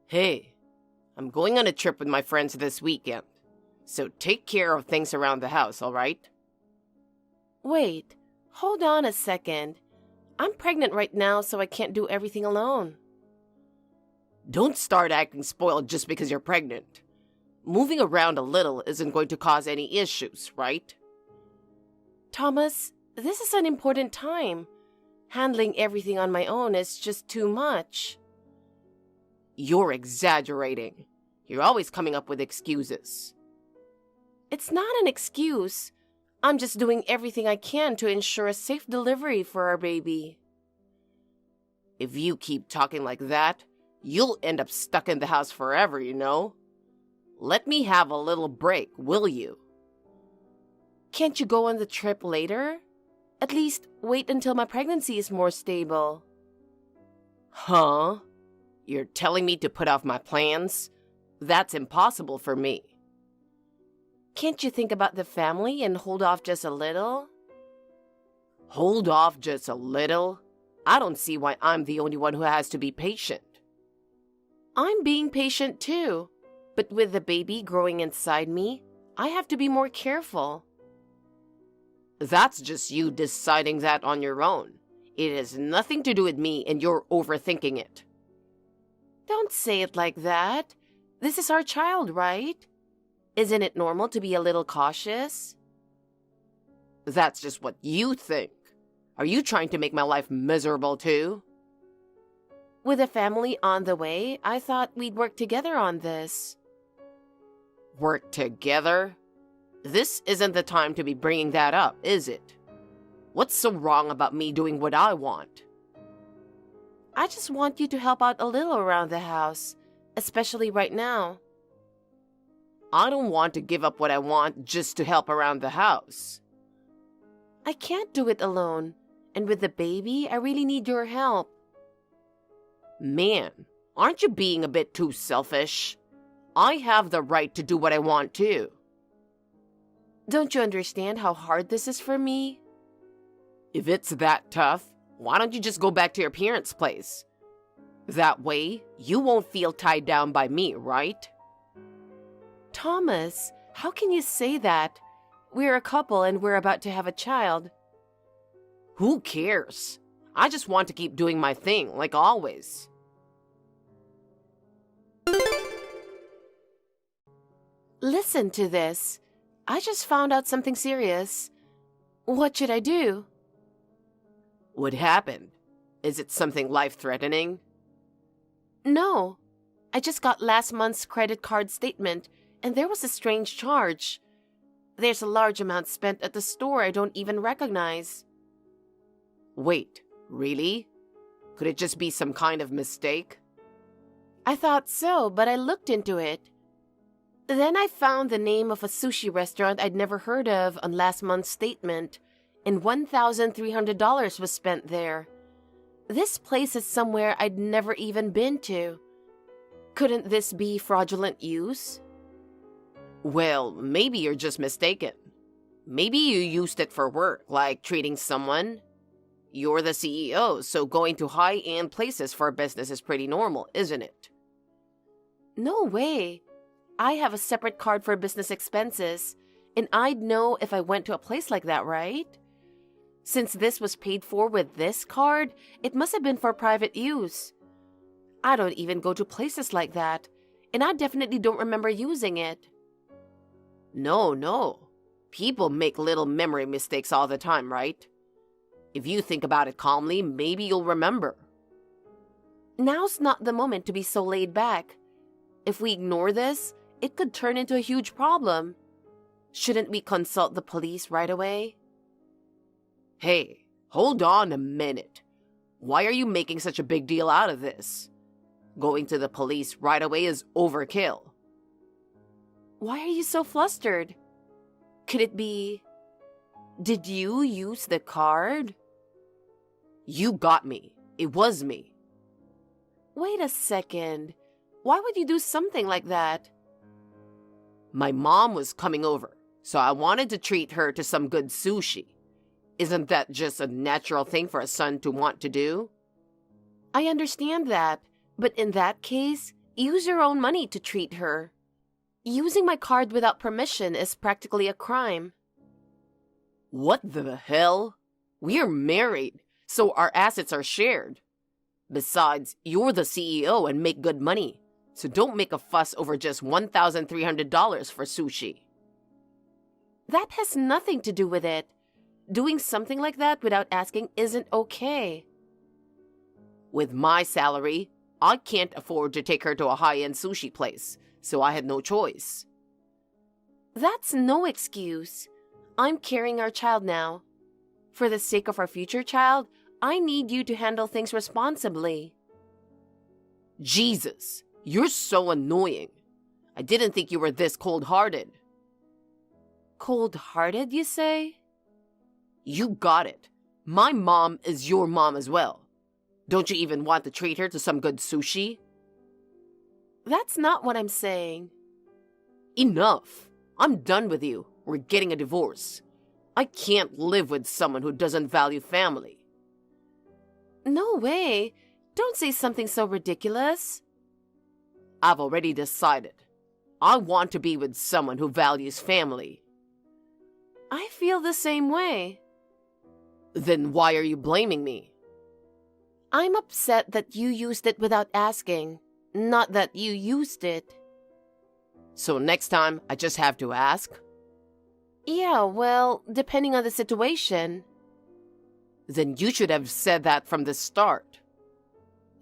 Hey, I'm going on a trip with my friends this weekend, so take care of things around the house, all right? Wait, hold on a second. I'm pregnant right now, so I can't do everything alone. Don't start acting spoiled just because you're pregnant. Moving around a little isn't going to cause any issues, right? Thomas, this is an important time. Handling everything on my own is just too much. You're exaggerating. You're always coming up with excuses. It's not an excuse. I'm just doing everything I can to ensure a safe delivery for our baby. If you keep talking like that, you'll end up stuck in the house forever, you know? Let me have a little break, will you? Can't you go on the trip later? At least wait until my pregnancy is more stable. Huh? You're telling me to put off my plans? That's impossible for me. Can't you think about the family and hold off just a little? Hold off just a little? I don't see why I'm the only one who has to be patient. I'm being patient too, but with the baby growing inside me, I have to be more careful. That's just you deciding that on your own. It has nothing to do with me and you're overthinking it. Don't say it like that. This is our child, right? Isn't it normal to be a little cautious? That's just what you think. Are you trying to make my life miserable too? With a family on the way, I thought we'd work together on this. Work together? This isn't the time to be bringing that up, is it? What's so wrong about me doing what I want? I just want you to help out a little around the house, especially right now. I don't want to give up what I want just to help around the house. I can't do it alone, and with the baby, I really need your help. Man, aren't you being a bit too selfish? I have the right to do what I want too. Don't you understand how hard this is for me? If it's that tough, why don't you just go back to your parents' place? That way, you won't feel tied down by me, right? Thomas, how can you say that? We're a couple and we're about to have a child. Who cares? I just want to keep doing my thing, like always. Listen to this. I just found out something serious. What should I do? What happened? Is it something life-threatening? No. I just got last month's credit card statement, and there was a strange charge. There's a large amount spent at the store I don't even recognize. Wait, really? Could it just be some kind of mistake? I thought so, but I looked into it. Then I found the name of a sushi restaurant I'd never heard of on last month's statement, and $1,300 was spent there. This place is somewhere I'd never even been to. Couldn't this be fraudulent use? Well, maybe you're just mistaken. Maybe you used it for work, like treating someone. You're the CEO, so going to high-end places for business is pretty normal, isn't it? No way. I have a separate card for business expenses, and I'd know if I went to a place like that, right? Since this was paid for with this card, it must have been for private use. I don't even go to places like that, and I definitely don't remember using it. No. People make little memory mistakes all the time, right? If you think about it calmly, maybe you'll remember. Now's not the moment to be so laid back. If we ignore this, it could turn into a huge problem. Shouldn't we consult the police right away? Hey, hold on a minute. Why are you making such a big deal out of this? Going to the police right away is overkill. Why are you so flustered? Could it be... Did you use the card? You got me. It was me. Wait a second. Why would you do something like that? My mom was coming over, so I wanted to treat her to some good sushi. Isn't that just a natural thing for a son to want to do? I understand that, but in that case, use your own money to treat her. Using my card without permission is practically a crime. What the hell? We're married, so our assets are shared. Besides, you're the CEO and make good money, so don't make a fuss over just $1,300 for sushi. That has nothing to do with it. Doing something like that without asking isn't okay. With my salary, I can't afford to take her to a high-end sushi place, so I had no choice. That's no excuse. I'm carrying our child now. For the sake of our future child, I need you to handle things responsibly. Jesus, you're so annoying. I didn't think you were this cold-hearted. Cold-hearted, you say? You got it. My mom is your mom as well. Don't you even want to treat her to some good sushi? That's not what I'm saying. Enough. I'm done with you. We're getting a divorce. I can't live with someone who doesn't value family. No way. Don't say something so ridiculous. I've already decided. I want to be with someone who values family. I feel the same way. Then why are you blaming me? I'm upset that you used it without asking, not that you used it. So next time, I just have to ask? Yeah, well, depending on the situation. Then you should have said that from the start.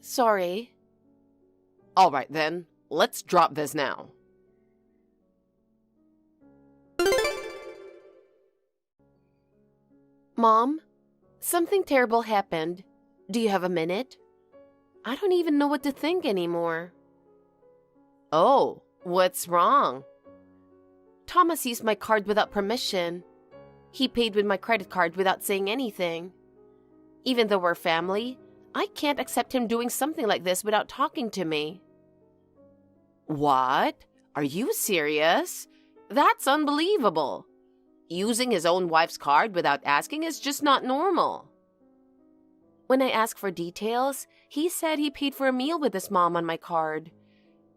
Sorry. All right then, let's drop this now. Mom, something terrible happened. Do you have a minute? I don't even know what to think anymore. Oh, what's wrong? Thomas used my card without permission. He paid with my credit card without saying anything. Even though we're family, I can't accept him doing something like this without talking to me. What? Are you serious? That's unbelievable. Using his own wife's card without asking is just not normal. When I asked for details, he said he paid for a meal with his mom on my card.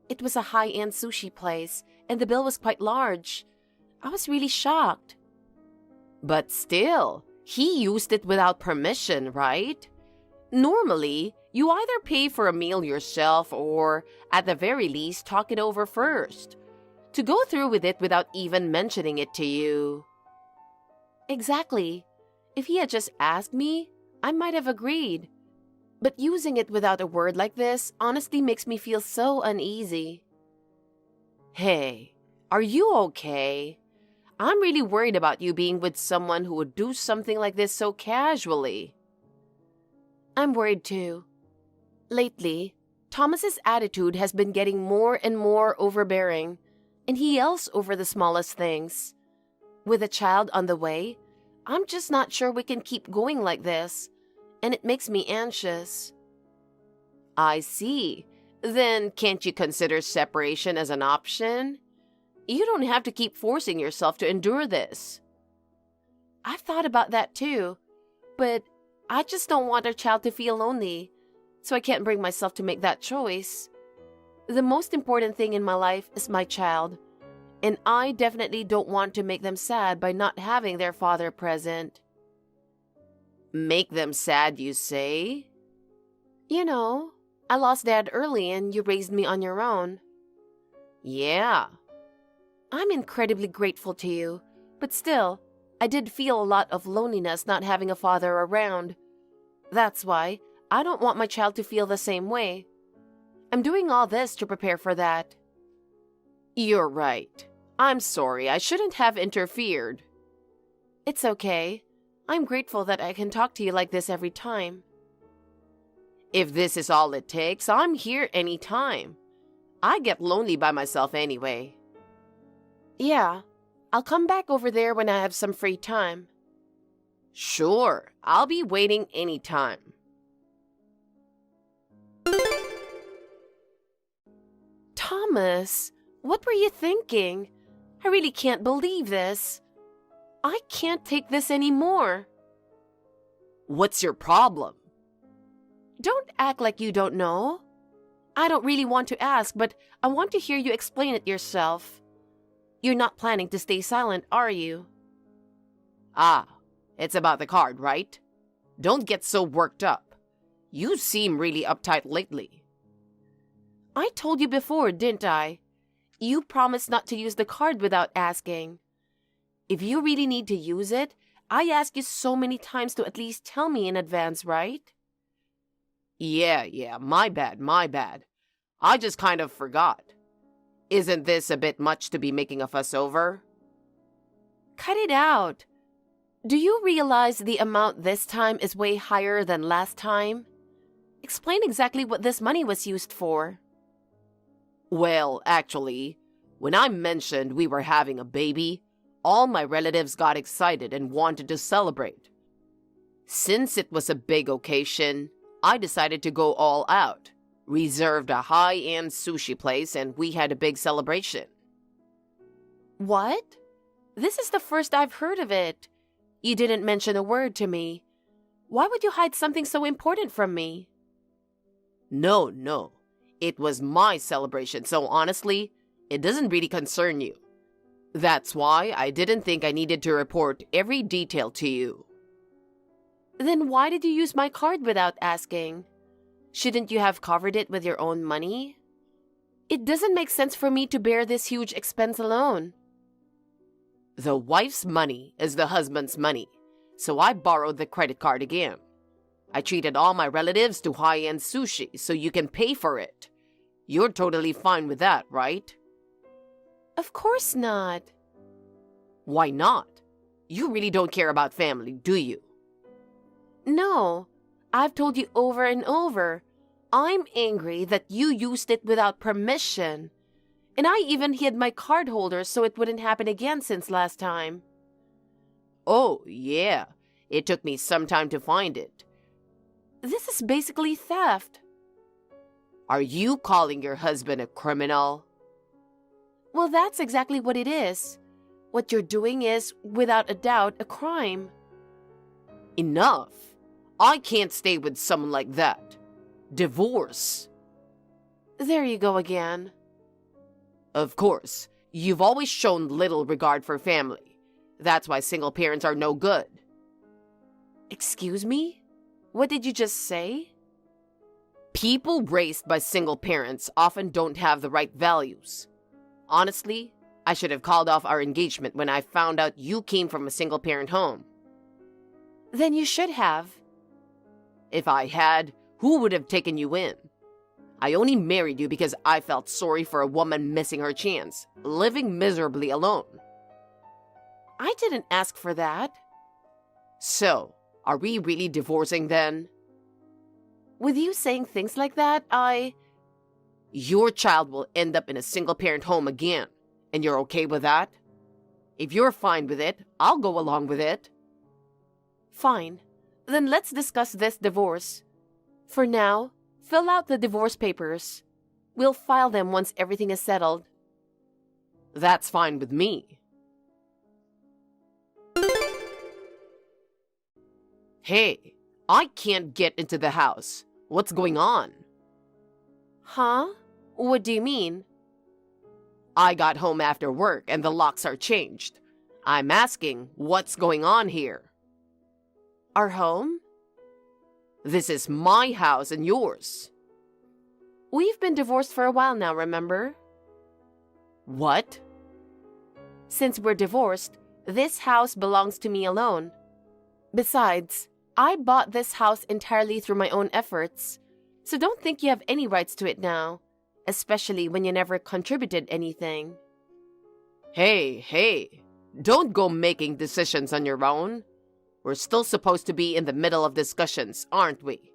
It was a high-end sushi place, and the bill was quite large. I was really shocked. But still, he used it without permission, right? Normally, you either pay for a meal yourself or, at the very least, talk it over first. To go through with it without even mentioning it to you. Exactly. If he had just asked me, I might have agreed. But using it without a word like this honestly makes me feel so uneasy. Hey, are you okay? I'm really worried about you being with someone who would do something like this so casually. I'm worried too. Lately, Thomas's attitude has been getting more and more overbearing, and he yells over the smallest things. With a child on the way, I'm just not sure we can keep going like this, and it makes me anxious. I see. Then can't you consider separation as an option? You don't have to keep forcing yourself to endure this. I've thought about that too, but I just don't want our child to feel lonely, so I can't bring myself to make that choice. The most important thing in my life is my child, and I definitely don't want to make them sad by not having their father present. Make them sad, you say? You know, I lost Dad early and you raised me on your own. Yeah. I'm incredibly grateful to you, but still, I did feel a lot of loneliness not having a father around. That's why I don't want my child to feel the same way. I'm doing all this to prepare for that. You're right. I'm sorry, I shouldn't have interfered. It's okay. I'm grateful that I can talk to you like this every time. If this is all it takes, I'm here anytime. I get lonely by myself anyway. Yeah, I'll come back over there when I have some free time. Sure, I'll be waiting anytime. Thomas, what were you thinking? I really can't believe this. I can't take this anymore. What's your problem? Don't act like you don't know. I don't really want to ask, but I want to hear you explain it yourself. You're not planning to stay silent, are you? Ah, it's about the card, right? Don't get so worked up. You seem really uptight lately. I told you before, didn't I? You promised not to use the card without asking. If you really need to use it, I asked you so many times to at least tell me in advance, right? Yeah, my bad. I just kind of forgot. Isn't this a bit much to be making a fuss over? Cut it out. Do you realize the amount this time is way higher than last time? Explain exactly what this money was used for. Well, actually, when I mentioned we were having a baby, all my relatives got excited and wanted to celebrate. Since it was a big occasion, I decided to go all out, reserved a high-end sushi place, and we had a big celebration. What? This is the first I've heard of it. You didn't mention a word to me. Why would you hide something so important from me? No. It was my celebration, so honestly, it doesn't really concern you. That's why I didn't think I needed to report every detail to you. Then why did you use my card without asking? Shouldn't you have covered it with your own money? It doesn't make sense for me to bear this huge expense alone. The wife's money is the husband's money, so I borrowed the credit card again. I treated all my relatives to high-end sushi so you can pay for it. You're totally fine with that, right? Of course not. Why not? You really don't care about family, do you? No, I've told you over and over. I'm angry that you used it without permission. And I even hid my card holder so it wouldn't happen again since last time. Oh, yeah. It took me some time to find it. This is basically theft. Are you calling your husband a criminal? Well, that's exactly what it is. What you're doing is, without a doubt, a crime. Enough. I can't stay with someone like that. Divorce. There you go again. Of course, you've always shown little regard for family. That's why single parents are no good. Excuse me? What did you just say? People raised by single parents often don't have the right values. Honestly, I should have called off our engagement when I found out you came from a single parent home. Then you should have. If I had, who would have taken you in? I only married you because I felt sorry for a woman missing her chance, living miserably alone. I didn't ask for that. So, are we really divorcing then? With you saying things like that, Your child will end up in a single-parent home again, and you're okay with that? If you're fine with it, I'll go along with it. Fine. Then let's discuss this divorce. For now, fill out the divorce papers. We'll file them once everything is settled. That's fine with me. Hey, I can't get into the house. What's going on? Huh? What do you mean? I got home after work and the locks are changed. I'm asking, what's going on here? Our home? This is my house and yours. We've been divorced for a while now, remember? What? Since we're divorced, this house belongs to me alone. Besides, I bought this house entirely through my own efforts, so don't think you have any rights to it now, especially when you never contributed anything. Hey, don't go making decisions on your own. We're still supposed to be in the middle of discussions, aren't we?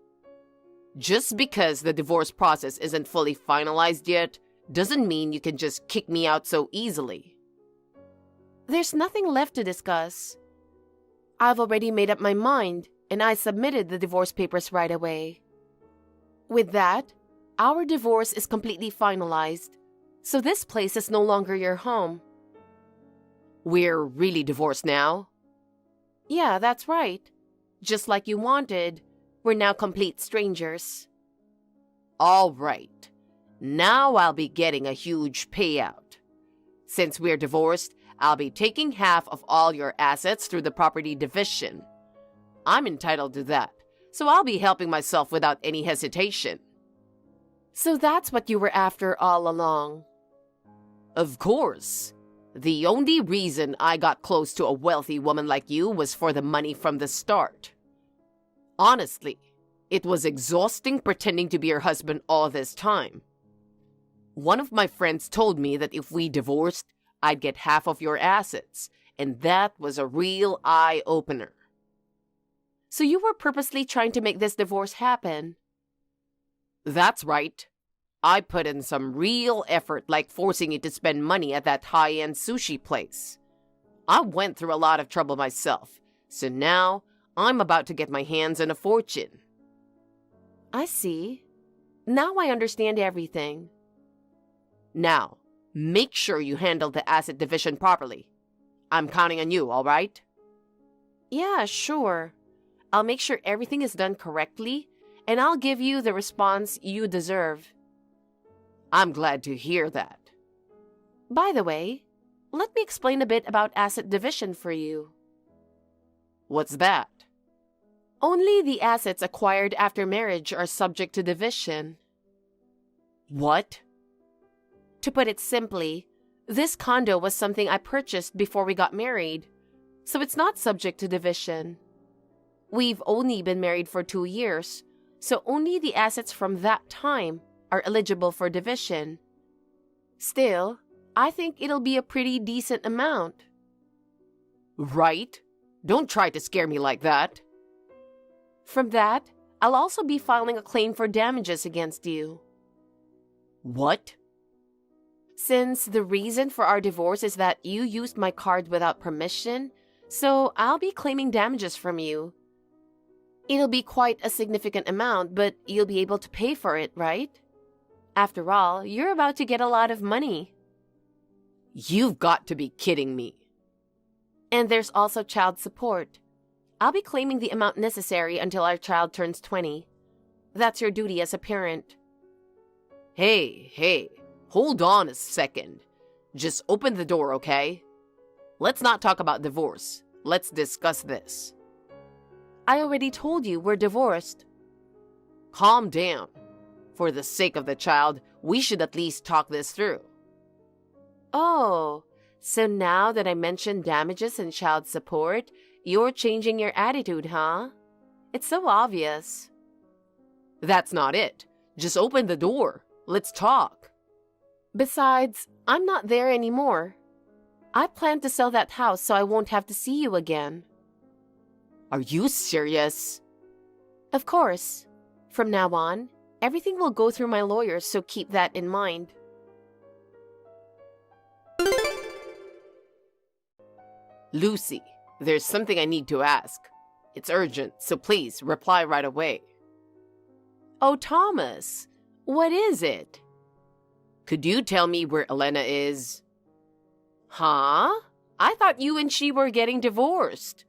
Just because the divorce process isn't fully finalized yet, doesn't mean you can just kick me out so easily. There's nothing left to discuss. I've already made up my mind, and I submitted the divorce papers right away. With that, our divorce is completely finalized, so this place is no longer your home. We're really divorced now? Yeah, that's right. Just like you wanted, we're now complete strangers. All right. Now I'll be getting a huge payout. Since we're divorced, I'll be taking half of all your assets through the property division. I'm entitled to that, so I'll be helping myself without any hesitation. So that's what you were after all along. Of course. The only reason I got close to a wealthy woman like you was for the money from the start. Honestly, it was exhausting pretending to be your husband all this time. One of my friends told me that if we divorced, I'd get half of your assets, and that was a real eye-opener. So you were purposely trying to make this divorce happen? That's right. I put in some real effort, like forcing you to spend money at that high-end sushi place. I went through a lot of trouble myself, so now I'm about to get my hands on a fortune. I see. Now I understand everything. Now, make sure you handle the asset division properly. I'm counting on you, all right? Yeah, sure. I'll make sure everything is done correctly, and I'll give you the response you deserve. I'm glad to hear that. By the way, let me explain a bit about asset division for you. What's that? Only the assets acquired after marriage are subject to division. What? To put it simply, this condo was something I purchased before we got married, so it's not subject to division. We've only been married for 2 years, so only the assets from that time are eligible for division. Still, I think it'll be a pretty decent amount. Right? Don't try to scare me like that. From that, I'll also be filing a claim for damages against you. What? Since the reason for our divorce is that you used my card without permission, so I'll be claiming damages from you. It'll be quite a significant amount, but you'll be able to pay for it, right? After all, you're about to get a lot of money. You've got to be kidding me. And there's also child support. I'll be claiming the amount necessary until our child turns 20. That's your duty as a parent. Hey, hold on a second. Just open the door, okay? Let's not talk about divorce. Let's discuss this. I already told you we're divorced. Calm down. For the sake of the child, we should at least talk this through. Oh, so now that I mentioned damages and child support, you're changing your attitude, huh? It's so obvious. That's not it. Just open the door. Let's talk. Besides, I'm not there anymore. I plan to sell that house so I won't have to see you again. Are you serious? Of course. From now on, everything will go through my lawyers, so keep that in mind. Lucy, there's something I need to ask. It's urgent, so please reply right away. Oh, Thomas, what is it? Could you tell me where Elena is? Huh? I thought you and she were getting divorced.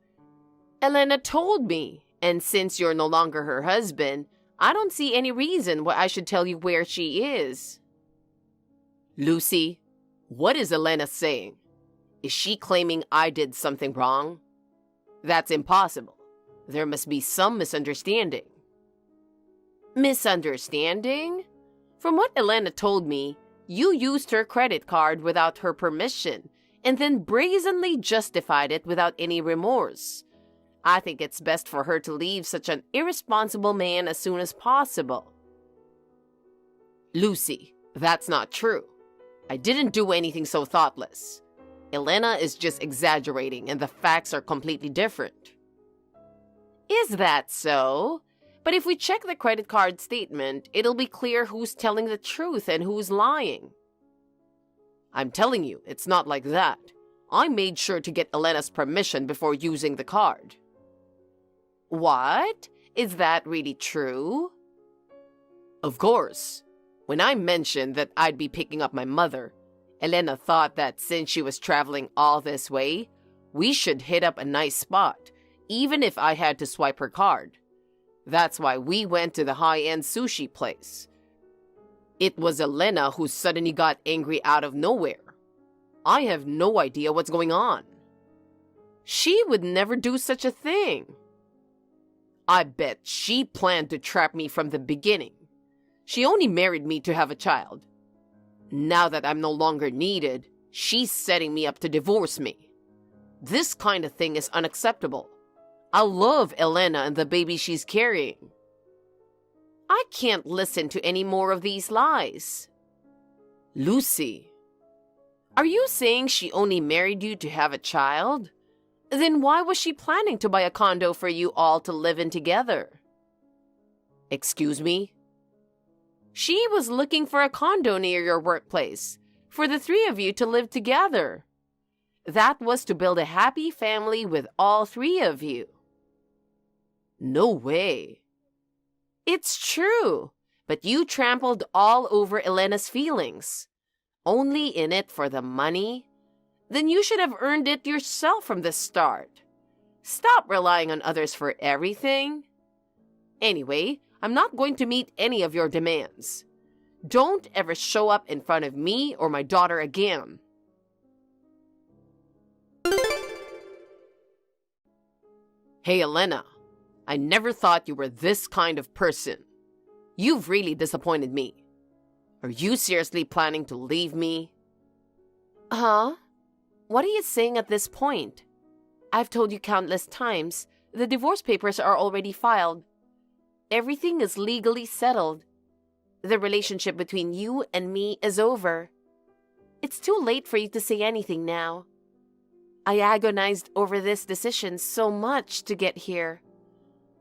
Elena told me, and since you're no longer her husband, I don't see any reason why I should tell you where she is. Lucy, what is Elena saying? Is she claiming I did something wrong? That's impossible. There must be some misunderstanding. Misunderstanding? From what Elena told me, you used her credit card without her permission and then brazenly justified it without any remorse. I think it's best for her to leave such an irresponsible man as soon as possible. Lucy, that's not true. I didn't do anything so thoughtless. Elena is just exaggerating and the facts are completely different. Is that so? But if we check the credit card statement, it'll be clear who's telling the truth and who's lying. I'm telling you, it's not like that. I made sure to get Elena's permission before using the card. What? Is that really true? Of course. When I mentioned that I'd be picking up my mother, Elena thought that since she was traveling all this way, we should hit up a nice spot, even if I had to swipe her card. That's why we went to the high-end sushi place. It was Elena who suddenly got angry out of nowhere. I have no idea what's going on. She would never do such a thing. I bet she planned to trap me from the beginning. She only married me to have a child. Now that I'm no longer needed, she's setting me up to divorce me. This kind of thing is unacceptable. I love Elena and the baby she's carrying. I can't listen to any more of these lies. Lucy. Are you saying she only married you to have a child? Then why was she planning to buy a condo for you all to live in together? Excuse me? She was looking for a condo near your workplace, for the three of you to live together. That was to build a happy family with all three of you. No way. It's true, but you trampled all over Elena's feelings. Only in it for the money? Then you should have earned it yourself from the start. Stop relying on others for everything. Anyway, I'm not going to meet any of your demands. Don't ever show up in front of me or my daughter again. Hey, Elena. I never thought you were this kind of person. You've really disappointed me. Are you seriously planning to leave me? Huh? What are you saying at this point? I've told you countless times, the divorce papers are already filed. Everything is legally settled. The relationship between you and me is over. It's too late for you to say anything now. I agonized over this decision so much to get here.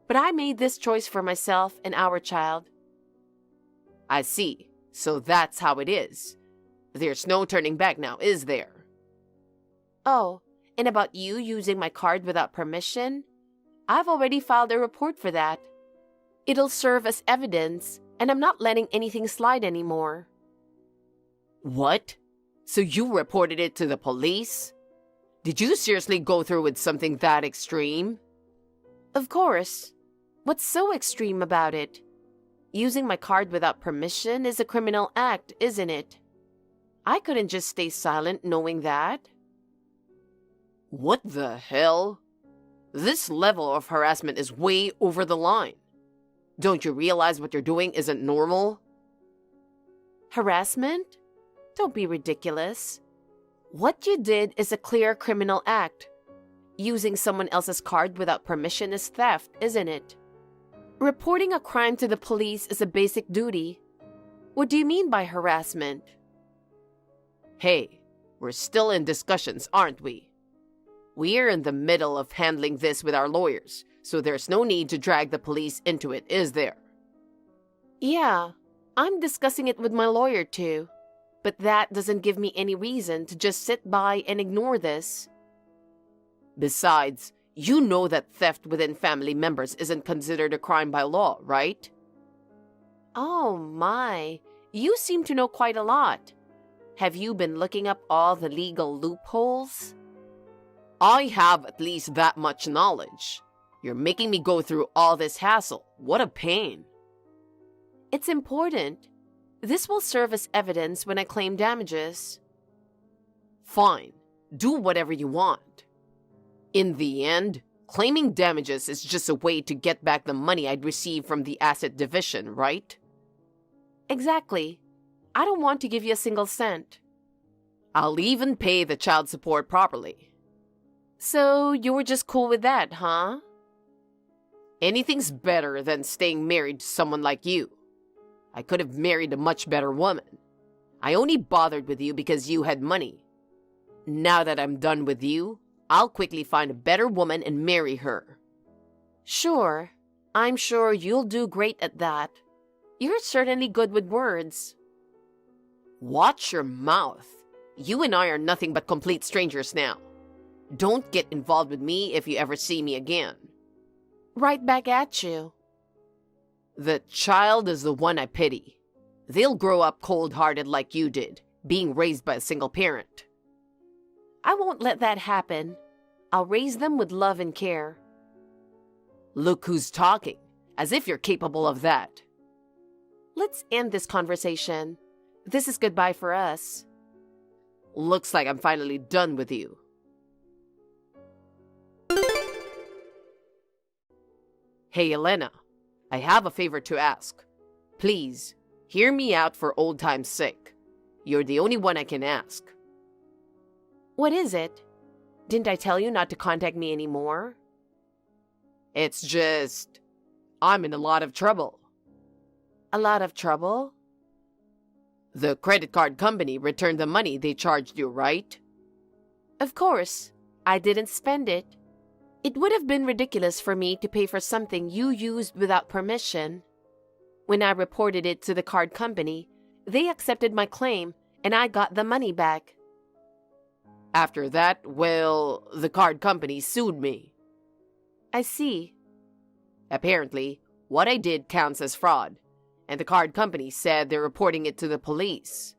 But I made this choice for myself and our child. I see. So that's how it is. There's no turning back now, is there? Oh, and about you using my card without permission? I've already filed a report for that. It'll serve as evidence, and I'm not letting anything slide anymore. What? So you reported it to the police? Did you seriously go through with something that extreme? Of course. What's so extreme about it? Using my card without permission is a criminal act, isn't it? I couldn't just stay silent knowing that. What the hell? This level of harassment is way over the line. Don't you realize what you're doing isn't normal? Harassment? Don't be ridiculous. What you did is a clear criminal act. Using someone else's card without permission is theft, isn't it? Reporting a crime to the police is a basic duty. What do you mean by harassment? Hey, we're still in discussions, aren't we? We're in the middle of handling this with our lawyers, so there's no need to drag the police into it, is there? Yeah, I'm discussing it with my lawyer too. But that doesn't give me any reason to just sit by and ignore this. Besides, you know that theft within family members isn't considered a crime by law, right? Oh my, you seem to know quite a lot. Have you been looking up all the legal loopholes? I have at least that much knowledge. You're making me go through all this hassle. What a pain. It's important. This will serve as evidence when I claim damages. Fine. Do whatever you want. In the end, claiming damages is just a way to get back the money I'd received from the asset division, right? Exactly. I don't want to give you a single cent. I'll even pay the child support properly. So you were just cool with that, huh? Anything's better than staying married to someone like you. I could have married a much better woman. I only bothered with you because you had money. Now that I'm done with you, I'll quickly find a better woman and marry her. Sure. I'm sure you'll do great at that. You're certainly good with words. Watch your mouth. You and I are nothing but complete strangers now. Don't get involved with me if you ever see me again. Right back at you. The child is the one I pity. They'll grow up cold-hearted like you did, being raised by a single parent. I won't let that happen. I'll raise them with love and care. Look who's talking, as if you're capable of that. Let's end this conversation. This is goodbye for us. Looks like I'm finally done with you. Hey, Elena, I have a favor to ask. Please, hear me out for old time's sake. You're the only one I can ask. What is it? Didn't I tell you not to contact me anymore? It's just, I'm in a lot of trouble. A lot of trouble? The credit card company returned the money they charged you, right? Of course. I didn't spend it. It would have been ridiculous for me to pay for something you used without permission. When I reported it to the card company, they accepted my claim and I got the money back. After that, well, the card company sued me. I see. Apparently, what I did counts as fraud, and the card company said they're reporting it to the police.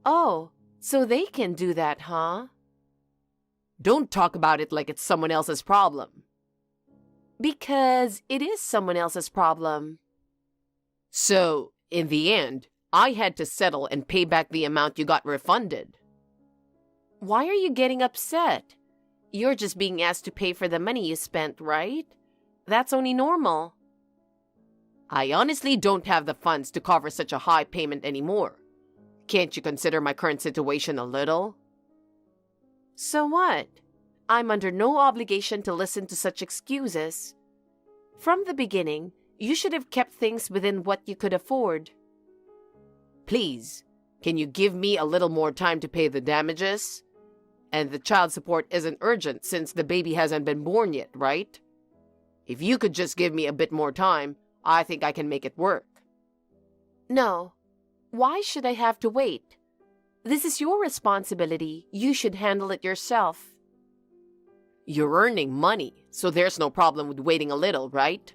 Oh, so they can do that, huh? Don't talk about it like it's someone else's problem. Because it is someone else's problem. So, in the end, I had to settle and pay back the amount you got refunded. Why are you getting upset? You're just being asked to pay for the money you spent, right? That's only normal. I honestly don't have the funds to cover such a high payment anymore. Can't you consider my current situation a little? So what? I'm under no obligation to listen to such excuses. From the beginning, you should have kept things within what you could afford. Please, can you give me a little more time to pay the damages? And the child support isn't urgent since the baby hasn't been born yet, right? If you could just give me a bit more time, I think I can make it work. No. Why should I have to wait? This is your responsibility. You should handle it yourself. You're earning money, so there's no problem with waiting a little, right?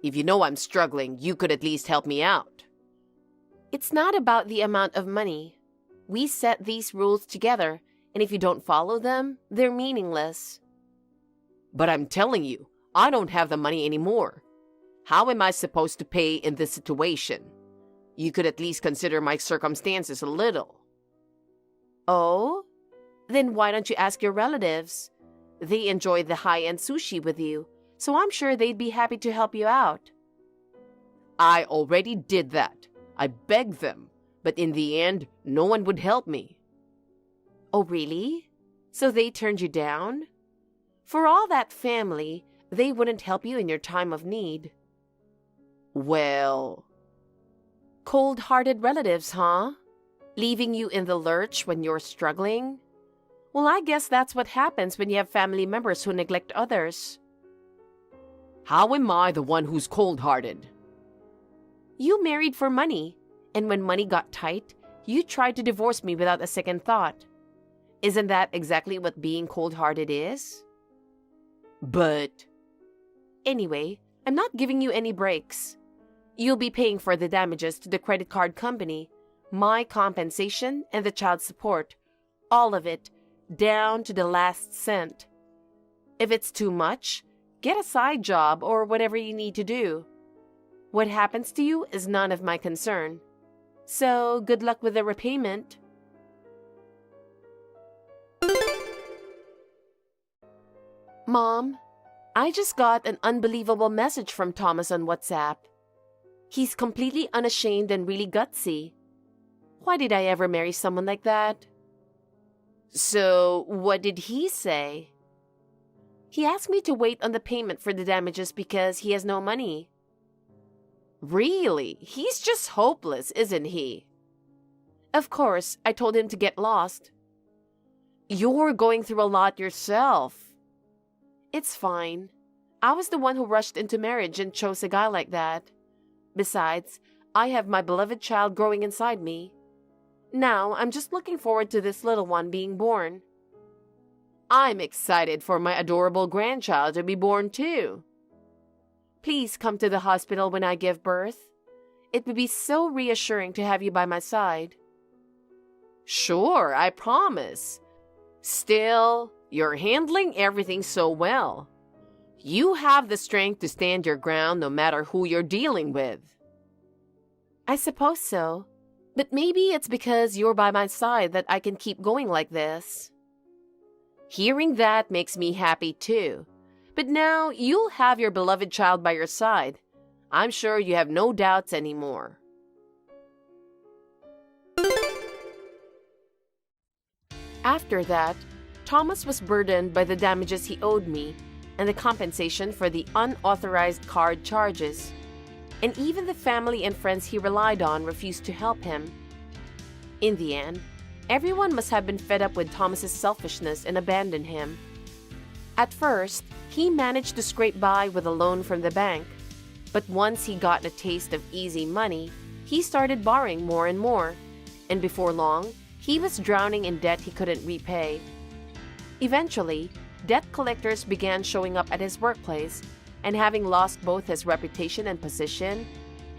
If you know I'm struggling, you could at least help me out. It's not about the amount of money. We set these rules together, and if you don't follow them, they're meaningless. But I'm telling you, I don't have the money anymore. How am I supposed to pay in this situation? You could at least consider my circumstances a little. Oh? Then why don't you ask your relatives? They enjoy the high-end sushi with you, so I'm sure they'd be happy to help you out. I already did that. I begged them, but in the end, no one would help me. Oh, really? So they turned you down? For all that family, they wouldn't help you in your time of need. Well... Cold-hearted relatives, huh? Leaving you in the lurch when you're struggling? Well, I guess that's what happens when you have family members who neglect others. How am I the one who's cold-hearted? You married for money, and when money got tight, you tried to divorce me without a second thought. Isn't that exactly what being cold-hearted is? But... Anyway, I'm not giving you any breaks. You'll be paying for the damages to the credit card company, my compensation, and the child support. All of it, down to the last cent. If it's too much, get a side job or whatever you need to do. What happens to you is none of my concern. So, good luck with the repayment. Mom, I just got an unbelievable message from Thomas on WhatsApp. He's completely unashamed and really gutsy. Why did I ever marry someone like that? So, what did he say? He asked me to wait on the payment for the damages because he has no money. Really? He's just hopeless, isn't he? Of course, I told him to get lost. You're going through a lot yourself. It's fine. I was the one who rushed into marriage and chose a guy like that. Besides, I have my beloved child growing inside me. Now, I'm just looking forward to this little one being born. I'm excited for my adorable grandchild to be born too. Please come to the hospital when I give birth. It would be so reassuring to have you by my side. Sure, I promise. Still, you're handling everything so well. You have the strength to stand your ground no matter who you're dealing with. I suppose so. But maybe it's because you're by my side that I can keep going like this. Hearing that makes me happy too. But now you'll have your beloved child by your side. I'm sure you have no doubts anymore. After that, Thomas was burdened by the damages he owed me and the compensation for the unauthorized card charges. And even the family and friends he relied on refused to help him. In the end, everyone must have been fed up with Thomas's selfishness and abandoned him. At first, he managed to scrape by with a loan from the bank. But once he got a taste of easy money, he started borrowing more and more. And before long, he was drowning in debt he couldn't repay. Eventually, debt collectors began showing up at his workplace, and having lost both his reputation and position,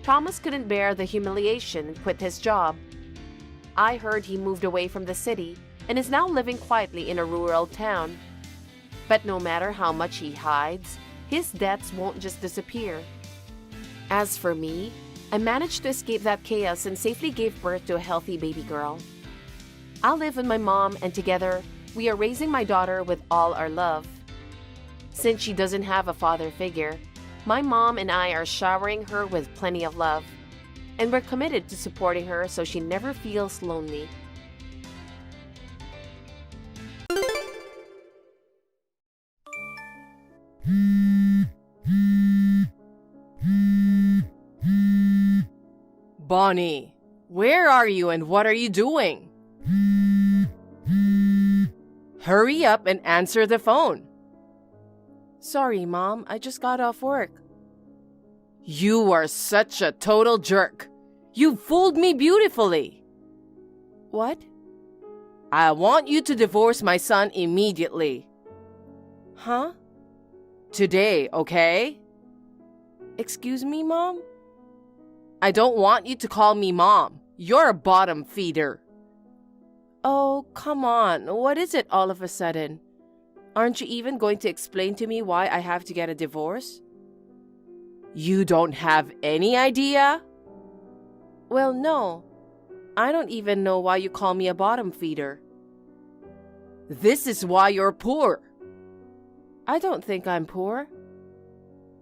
Thomas couldn't bear the humiliation and quit his job. I heard he moved away from the city and is now living quietly in a rural town. But no matter how much he hides, his debts won't just disappear. As for me, I managed to escape that chaos and safely gave birth to a healthy baby girl. I live with my mom, and together, we are raising my daughter with all our love. Since she doesn't have a father figure, my mom and I are showering her with plenty of love, and we're committed to supporting her so she never feels lonely. Bonnie, where are you and what are you doing? Hurry up and answer the phone. Sorry, Mom. I just got off work. You are such a total jerk. You fooled me beautifully. What? I want you to divorce my son immediately. Huh? Today, okay? Excuse me, Mom? I don't want you to call me Mom. You're a bottom feeder. Oh, come on. What is it all of a sudden? Aren't you even going to explain to me why I have to get a divorce? You don't have any idea? Well, no. I don't even know why you call me a bottom feeder. This is why you're poor. I don't think I'm poor.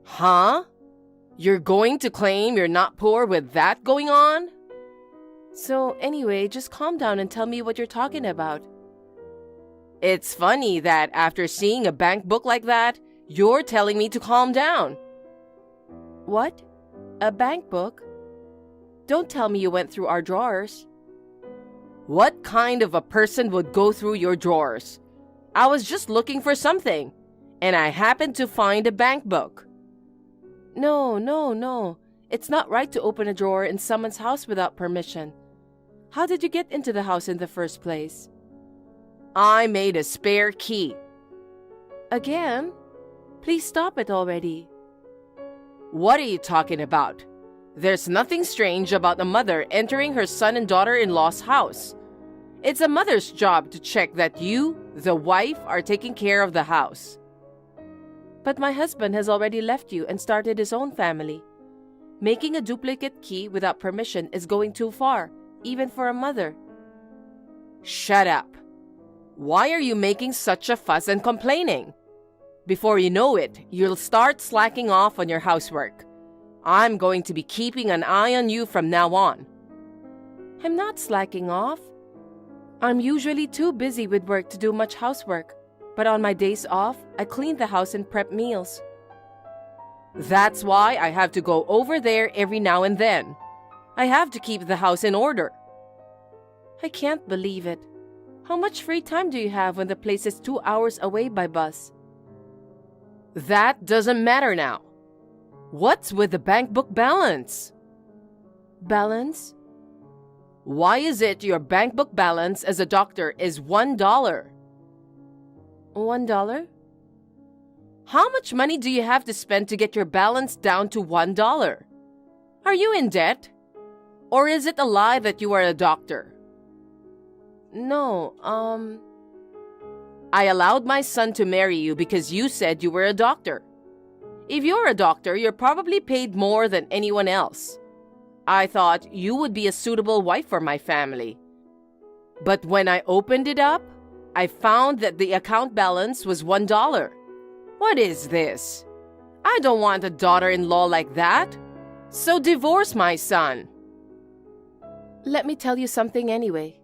Huh? You're going to claim you're not poor with that going on? So anyway, just calm down and tell me what you're talking about. It's funny that after seeing a bank book like that, you're telling me to calm down. What? A bank book? Don't tell me you went through our drawers. What kind of a person would go through your drawers? I was just looking for something, and I happened to find a bank book. No. It's not right to open a drawer in someone's house without permission. How did you get into the house in the first place? I made a spare key. Again? Please stop it already. What are you talking about? There's nothing strange about a mother entering her son and daughter-in-law's house. It's a mother's job to check that you, the wife, are taking care of the house. But my husband has already left you and started his own family. Making a duplicate key without permission is going too far, even for a mother. Shut up. Why are you making such a fuss and complaining? Before you know it, you'll start slacking off on your housework. I'm going to be keeping an eye on you from now on. I'm not slacking off. I'm usually too busy with work to do much housework, but on my days off, I clean the house and prep meals. That's why I have to go over there every now and then. I have to keep the house in order. I can't believe it. How much free time do you have when the place is 2 hours away by bus? That doesn't matter now. What's with the bank book balance? Balance? Why is it your bank book balance as a doctor is $1? $1? How much money do you have to spend to get your balance down to $1? Are you in debt? Or is it a lie that you are a doctor? No, I allowed my son to marry you because you said you were a doctor. If you're a doctor, you're probably paid more than anyone else. I thought you would be a suitable wife for my family. But when I opened it up, I found that the account balance was $1. What is this? I don't want a daughter-in-law like that. So divorce my son. Let me tell you something anyway.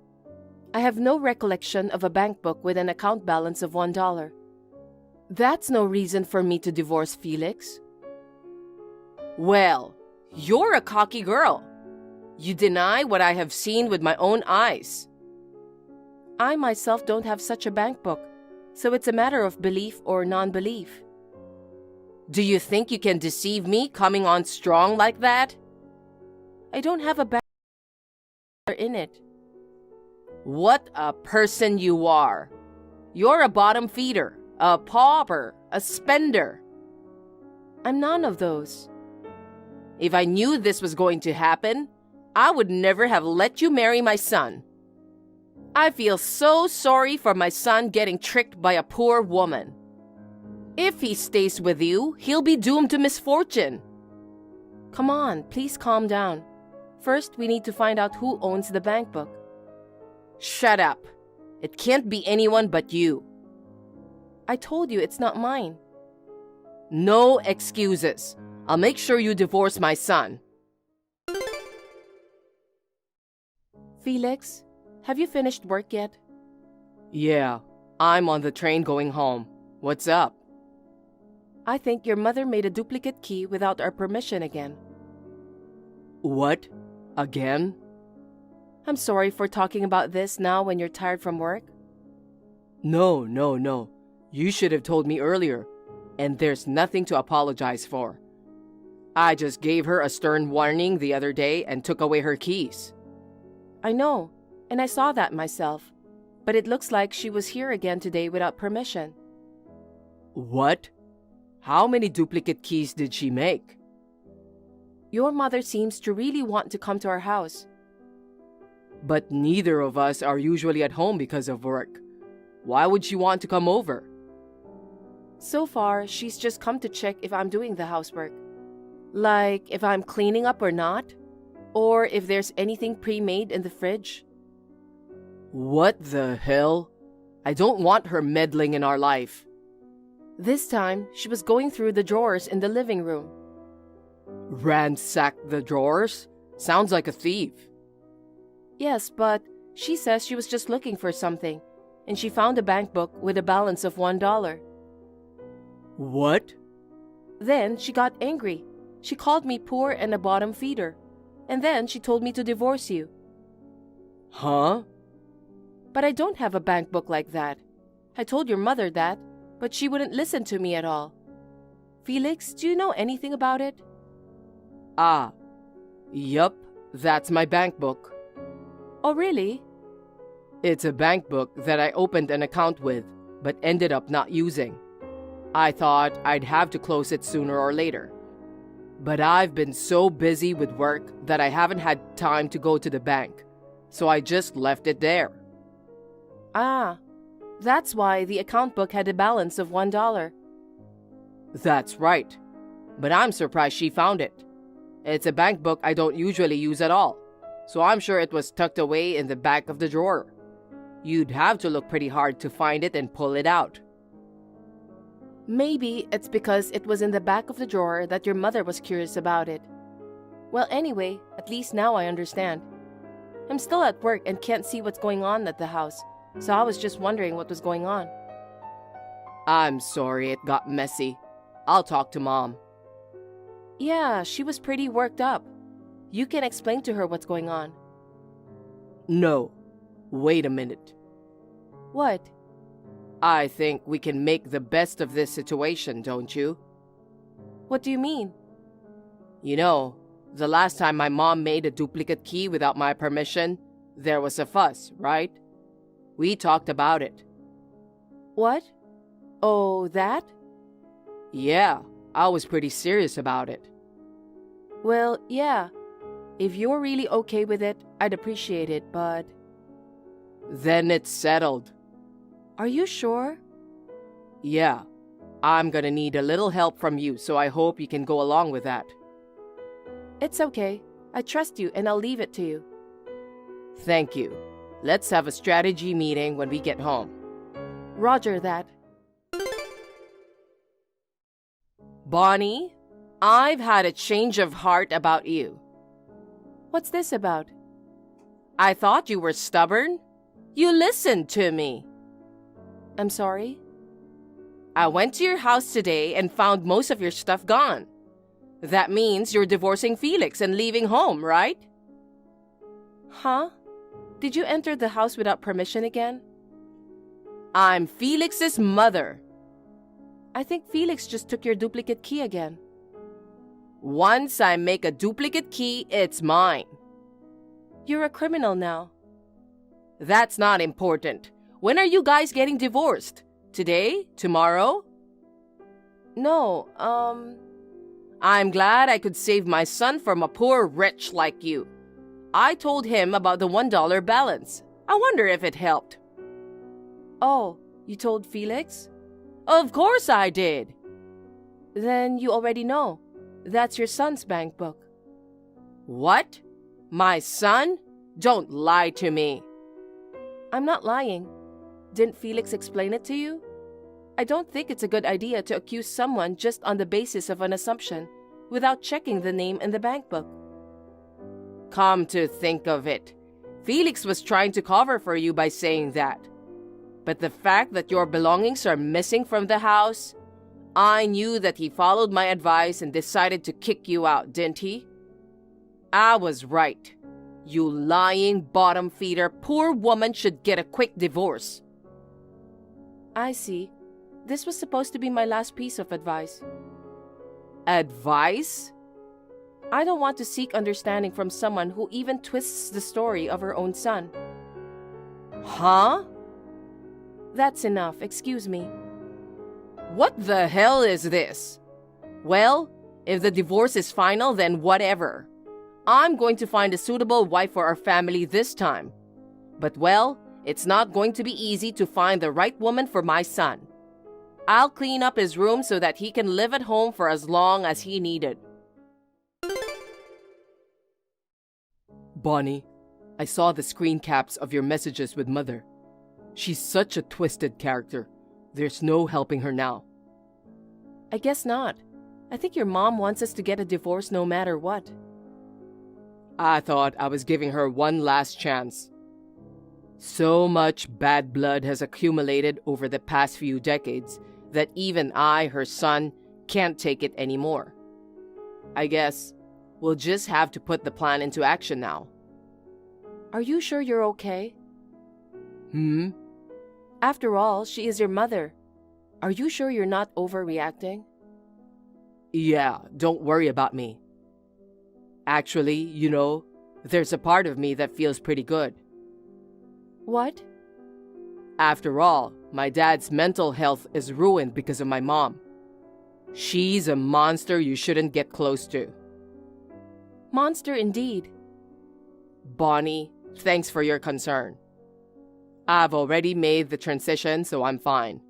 I have no recollection of a bank book with an account balance of $1. That's no reason for me to divorce Felix. Well, you're a cocky girl. You deny what I have seen with my own eyes. I myself don't have such a bank book, so it's a matter of belief or non-belief. Do you think you can deceive me coming on strong like that? I don't have a bank book in it. What a person you are. You're a bottom feeder, a pauper, a spender. I'm none of those. If I knew this was going to happen, I would never have let you marry my son. I feel so sorry for my son getting tricked by a poor woman. If he stays with you, he'll be doomed to misfortune. Come on, please calm down. First, we need to find out who owns the bank book. Shut up. It can't be anyone but you. I told you it's not mine. No excuses. I'll make sure you divorce my son. Felix, have you finished work yet? Yeah, I'm on the train going home. What's up? I think your mother made a duplicate key without our permission again. What? Again? I'm sorry for talking about this now when you're tired from work. No. You should have told me earlier, and there's nothing to apologize for. I just gave her a stern warning the other day and took away her keys. I know, and I saw that myself. But it looks like she was here again today without permission. What? How many duplicate keys did she make? Your mother seems to really want to come to our house. But neither of us are usually at home because of work. Why would she want to come over? So far, she's just come to check if I'm doing the housework. Like if I'm cleaning up or not, or if there's anything pre-made in the fridge. What the hell? I don't want her meddling in our life. This time, she was going through the drawers in the living room. Ransack the drawers? Sounds like a thief. Yes, but she says she was just looking for something, and she found a bank book with a balance of $1. What? Then she got angry. She called me poor and a bottom feeder. And then she told me to divorce you. Huh? But I don't have a bank book like that. I told your mother that, but she wouldn't listen to me at all. Felix, do you know anything about it? Yup, that's my bank book. Oh, really? It's a bank book that I opened an account with, but ended up not using. I thought I'd have to close it sooner or later. But I've been so busy with work that I haven't had time to go to the bank, so I just left it there. That's why the account book had a balance of $1. That's right. But I'm surprised she found it. It's a bank book I don't usually use at all, so I'm sure it was tucked away in the back of the drawer. You'd have to look pretty hard to find it and pull it out. Maybe it's because it was in the back of the drawer that your mother was curious about it. Well, anyway, at least now I understand. I'm still at work and can't see what's going on at the house, so I was just wondering what was going on. I'm sorry it got messy. I'll talk to Mom. Yeah, she was pretty worked up. You can explain to her what's going on. No. Wait a minute. What? I think we can make the best of this situation, don't you? What do you mean? You know, the last time my mom made a duplicate key without my permission, there was a fuss, right? We talked about it. What? Oh, that? Yeah, I was pretty serious about it. Well, yeah. If you're really okay with it, I'd appreciate it, but... Then it's settled. Are you sure? Yeah. I'm gonna need a little help from you, so I hope you can go along with that. It's okay. I trust you and I'll leave it to you. Thank you. Let's have a strategy meeting when we get home. Roger that. Bonnie, I've had a change of heart about you. What's this about? I thought you were stubborn. You listened to me. I'm sorry? I went to your house today and found most of your stuff gone. That means you're divorcing Felix and leaving home, right? Huh? Did you enter the house without permission again? I'm Felix's mother. I think Felix just took your duplicate key again. Once I make a duplicate key, it's mine. You're a criminal now. That's not important. When are you guys getting divorced? Today? Tomorrow? No, I'm glad I could save my son from a poor wretch like you. I told him about the $1 balance. I wonder if it helped. Oh, you told Felix? Of course I did. Then you already know. That's your son's bank book. What? My son? Don't lie to me. I'm not lying. Didn't Felix explain it to you? I don't think it's a good idea to accuse someone just on the basis of an assumption, without checking the name in the bank book. Come to think of it, Felix was trying to cover for you by saying that. But the fact that your belongings are missing from the house, I knew that he followed my advice and decided to kick you out, didn't he? I was right. You lying bottom feeder, poor woman should get a quick divorce. I see. This was supposed to be my last piece of advice. Advice? I don't want to seek understanding from someone who even twists the story of her own son. Huh? That's enough, excuse me. What the hell is this? Well, if the divorce is final, then whatever. I'm going to find a suitable wife for our family this time. But well, it's not going to be easy to find the right woman for my son. I'll clean up his room so that he can live at home for as long as he needed. Bonnie, I saw the screen caps of your messages with Mother. She's such a twisted character. There's no helping her now. I guess not. I think your mom wants us to get a divorce no matter what. I thought I was giving her one last chance. So much bad blood has accumulated over the past few decades that even I, her son, can't take it anymore. I guess we'll just have to put the plan into action now. Are you sure you're okay? Hmm? After all, she is your mother. Are you sure you're not overreacting? Yeah, don't worry about me. Actually, there's a part of me that feels pretty good. What? After all, my dad's mental health is ruined because of my mom. She's a monster you shouldn't get close to. Monster indeed. Bonnie, thanks for your concern. I've already made the transition, so I'm fine.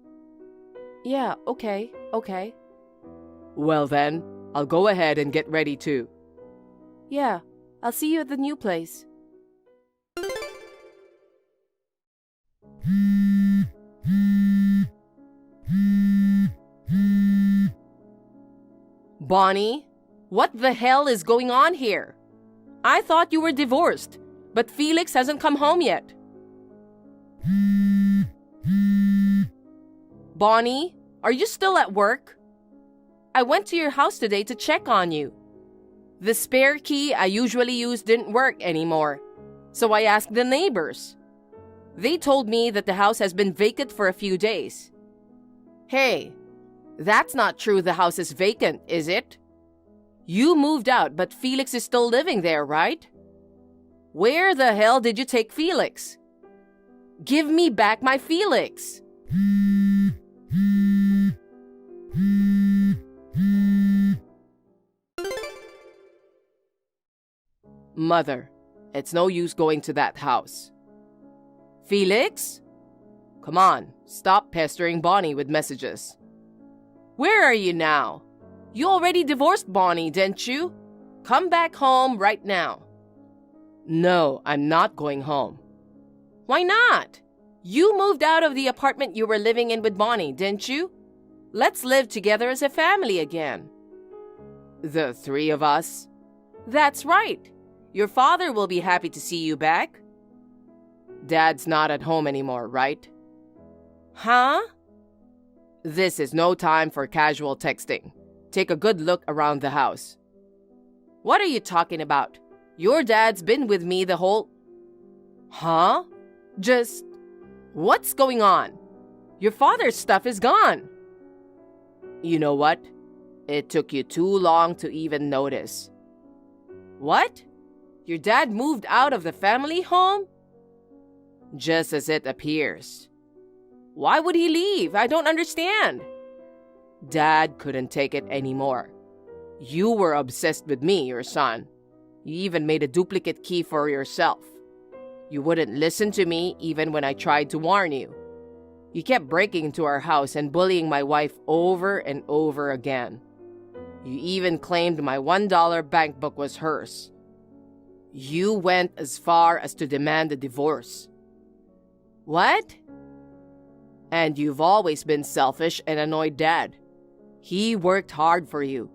Yeah, okay. Well then, I'll go ahead and get ready too. Yeah, I'll see you at the new place. Bonnie, what the hell is going on here? I thought you were divorced, but Felix hasn't come home yet. Bonnie, are you still at work? I went to your house today to check on you. The spare key I usually use didn't work anymore, so I asked the neighbors. They told me that the house has been vacant for a few days. Hey, that's not true the house is vacant, is it? You moved out, but Felix is still living there, right? Where the hell did you take Felix? Give me back my Felix! Mother, it's no use going to that house. Felix? Come on, stop pestering Bonnie with messages. Where are you now? You already divorced Bonnie, didn't you? Come back home right now. No, I'm not going home. Why not? You moved out of the apartment you were living in with Bonnie, didn't you? Let's live together as a family again. The three of us? That's right. Your father will be happy to see you back. Dad's not at home anymore, right? Huh? This is no time for casual texting. Take a good look around the house. What are you talking about? Your dad's been with me the whole... Huh? Just... What's going on? Your father's stuff is gone. You know what? It took you too long to even notice. What? Your dad moved out of the family home? Just as it appears. Why would he leave? I don't understand. Dad couldn't take it anymore. You were obsessed with me, your son. You even made a duplicate key for yourself. You wouldn't listen to me even when I tried to warn you. You kept breaking into our house and bullying my wife over and over again. You even claimed my $1 bank book was hers. You went as far as to demand a divorce. What? And you've always been selfish and annoyed Dad. He worked hard for you.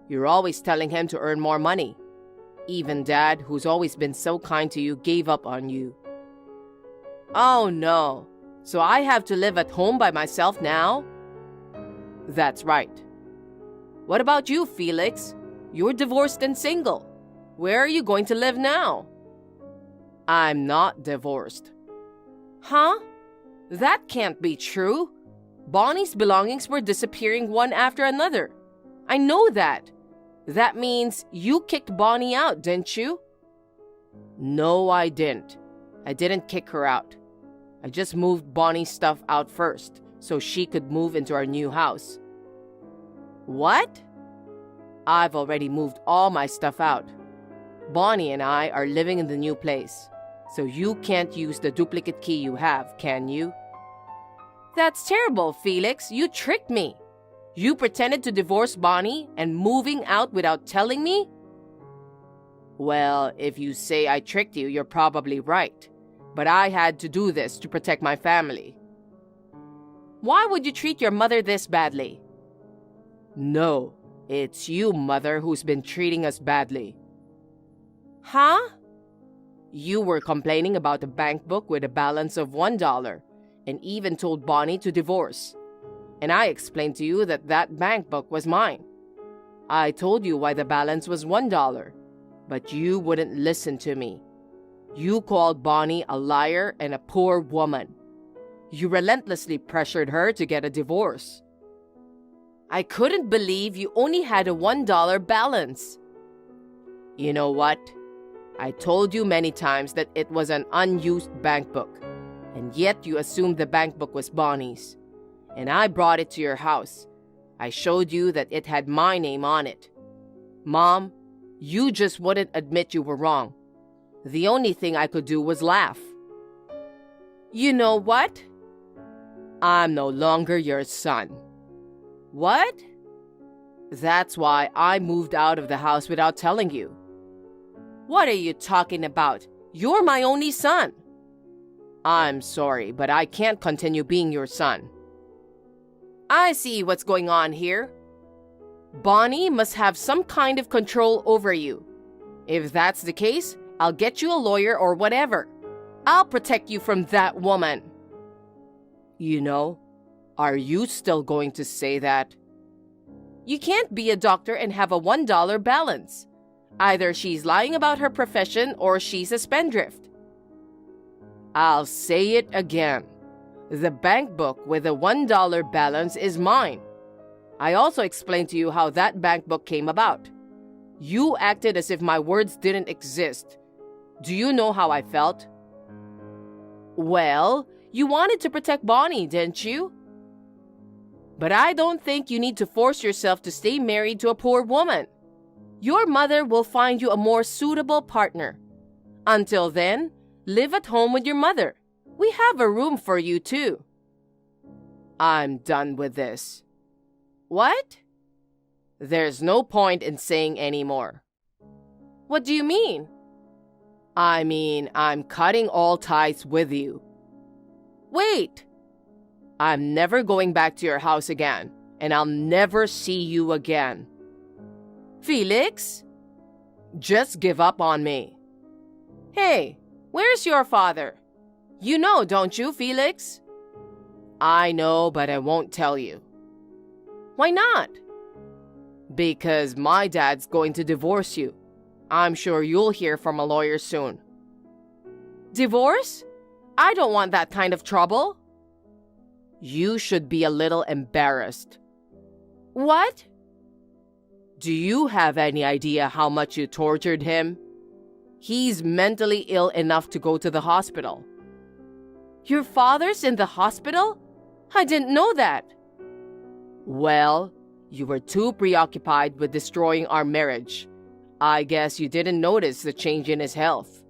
You're always telling him to earn more money. Even Dad, who's always been so kind to you, gave up on you. Oh no. So I have to live at home by myself now? That's right. What about you, Felix? You're divorced and single. Where are you going to live now? I'm not divorced. Huh? That can't be true. Bonnie's belongings were disappearing one after another. I know that. That means you kicked Bonnie out, didn't you? No, I didn't. I didn't kick her out. I just moved Bonnie's stuff out first, so she could move into our new house. What? I've already moved all my stuff out. Bonnie and I are living in the new place, so you can't use the duplicate key you have, can you? That's terrible, Felix. You tricked me. You pretended to divorce Bonnie and moving out without telling me? Well, if you say I tricked you, you're probably right. But I had to do this to protect my family. Why would you treat your mother this badly? No, it's you, Mother, who's been treating us badly. Huh? You were complaining about a bank book with a balance of $1 and even told Bonnie to divorce. And I explained to you that that bank book was mine. I told you why the balance was $1, but you wouldn't listen to me. You called Bonnie a liar and a poor woman. You relentlessly pressured her to get a divorce. I couldn't believe you only had a $1 balance. You know what? I told you many times that it was an unused bank book, and yet you assumed the bank book was Bonnie's. And I brought it to your house. I showed you that it had my name on it. Mom, you just wouldn't admit you were wrong. The only thing I could do was laugh. You know what? I'm no longer your son. What? That's why I moved out of the house without telling you. What are you talking about? You're my only son. I'm sorry, but I can't continue being your son. I see what's going on here. Bonnie must have some kind of control over you. If that's the case, I'll get you a lawyer or whatever. I'll protect you from that woman. You know, are you still going to say that? You can't be a doctor and have a $1 balance. Either she's lying about her profession or she's a spendthrift. I'll say it again. The bank book with a $1 balance is mine. I also explained to you how that bank book came about. You acted as if my words didn't exist. Do you know how I felt? Well, you wanted to protect Bonnie, didn't you? But I don't think you need to force yourself to stay married to a poor woman. Your mother will find you a more suitable partner. Until then, live at home with your mother. We have a room for you too. I'm done with this. What? There's no point in saying any more. What do you mean? I mean, I'm cutting all ties with you. Wait! I'm never going back to your house again, and I'll never see you again. Felix? Just give up on me. Hey, where's your father? You know, don't you, Felix? I know, but I won't tell you. Why not? Because my dad's going to divorce you. I'm sure you'll hear from a lawyer soon. Divorce? I don't want that kind of trouble. You should be a little embarrassed. What? Do you have any idea how much you tortured him? He's mentally ill enough to go to the hospital. Your father's in the hospital? I didn't know that. Well, you were too preoccupied with destroying our marriage. I guess you didn't notice the change in his health.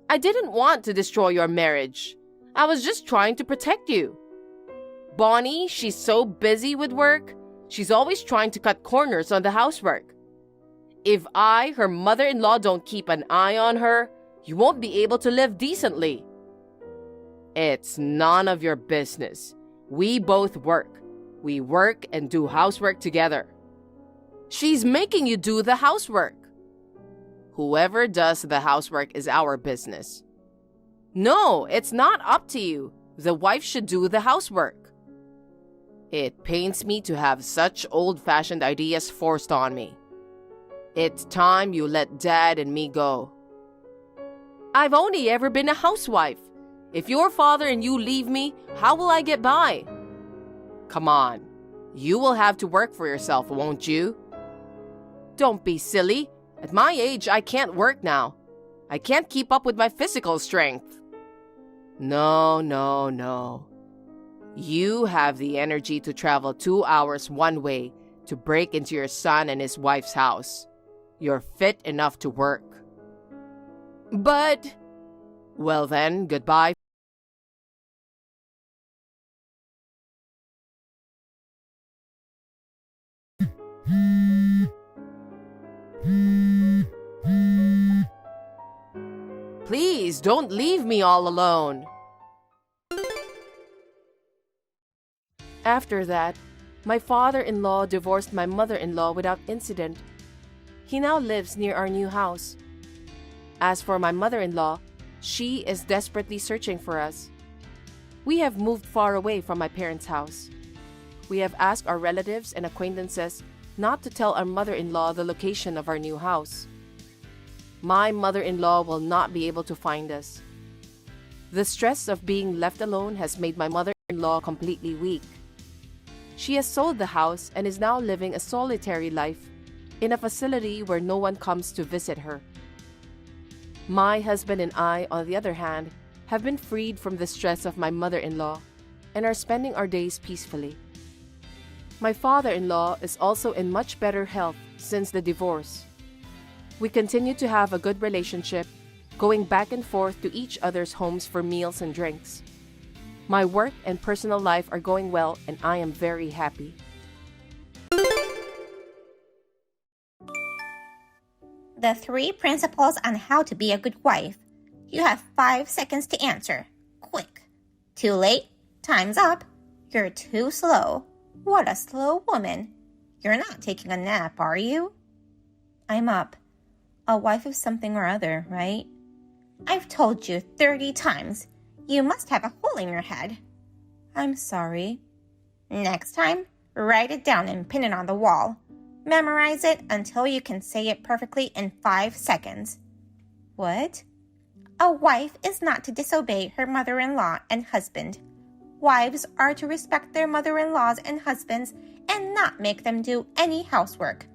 I didn't want to destroy your marriage. I was just trying to protect you. Bonnie, she's so busy with work. She's always trying to cut corners on the housework. If I, her mother-in-law, don't keep an eye on her, you won't be able to live decently. It's none of your business. We both work. We work and do housework together. She's making you do the housework. Whoever does the housework is our business. No, it's not up to you. The wife should do the housework. It pains me to have such old-fashioned ideas forced on me. It's time you let Dad and me go. I've only ever been a housewife. If your father and you leave me, how will I get by? Come on. You will have to work for yourself, won't you? Don't be silly. At my age, I can't work now. I can't keep up with my physical strength. No. You have the energy to travel 2 hours one way to break into your son and his wife's house. You're fit enough to work. But... Well then, goodbye. Please, don't leave me all alone. After that, my father-in-law divorced my mother-in-law without incident. He now lives near our new house. As for my mother-in-law, she is desperately searching for us. We have moved far away from my parents' house. We have asked our relatives and acquaintances not to tell our mother-in-law the location of our new house. My mother-in-law will not be able to find us. The stress of being left alone has made my mother-in-law completely weak. She has sold the house and is now living a solitary life in a facility where no one comes to visit her. My husband and I, on the other hand, have been freed from the stress of my mother-in-law and are spending our days peacefully. My father-in-law is also in much better health since the divorce. We continue to have a good relationship, going back and forth to each other's homes for meals and drinks. My work and personal life are going well, and I am very happy. The 3 principles on how to be a good wife. You have 5 seconds to answer. Quick. Too late? Time's up. You're too slow. What a slow woman. You're not taking a nap, are you? I'm up. A wife of something or other, right? I've told you 30 times. You must have a hole in your head. I'm sorry. Next time, write it down and pin it on the wall. Memorize it until you can say it perfectly in 5 seconds. What? A wife is not to disobey her mother-in-law and husband. Wives are to respect their mother-in-laws and husbands and not make them do any housework.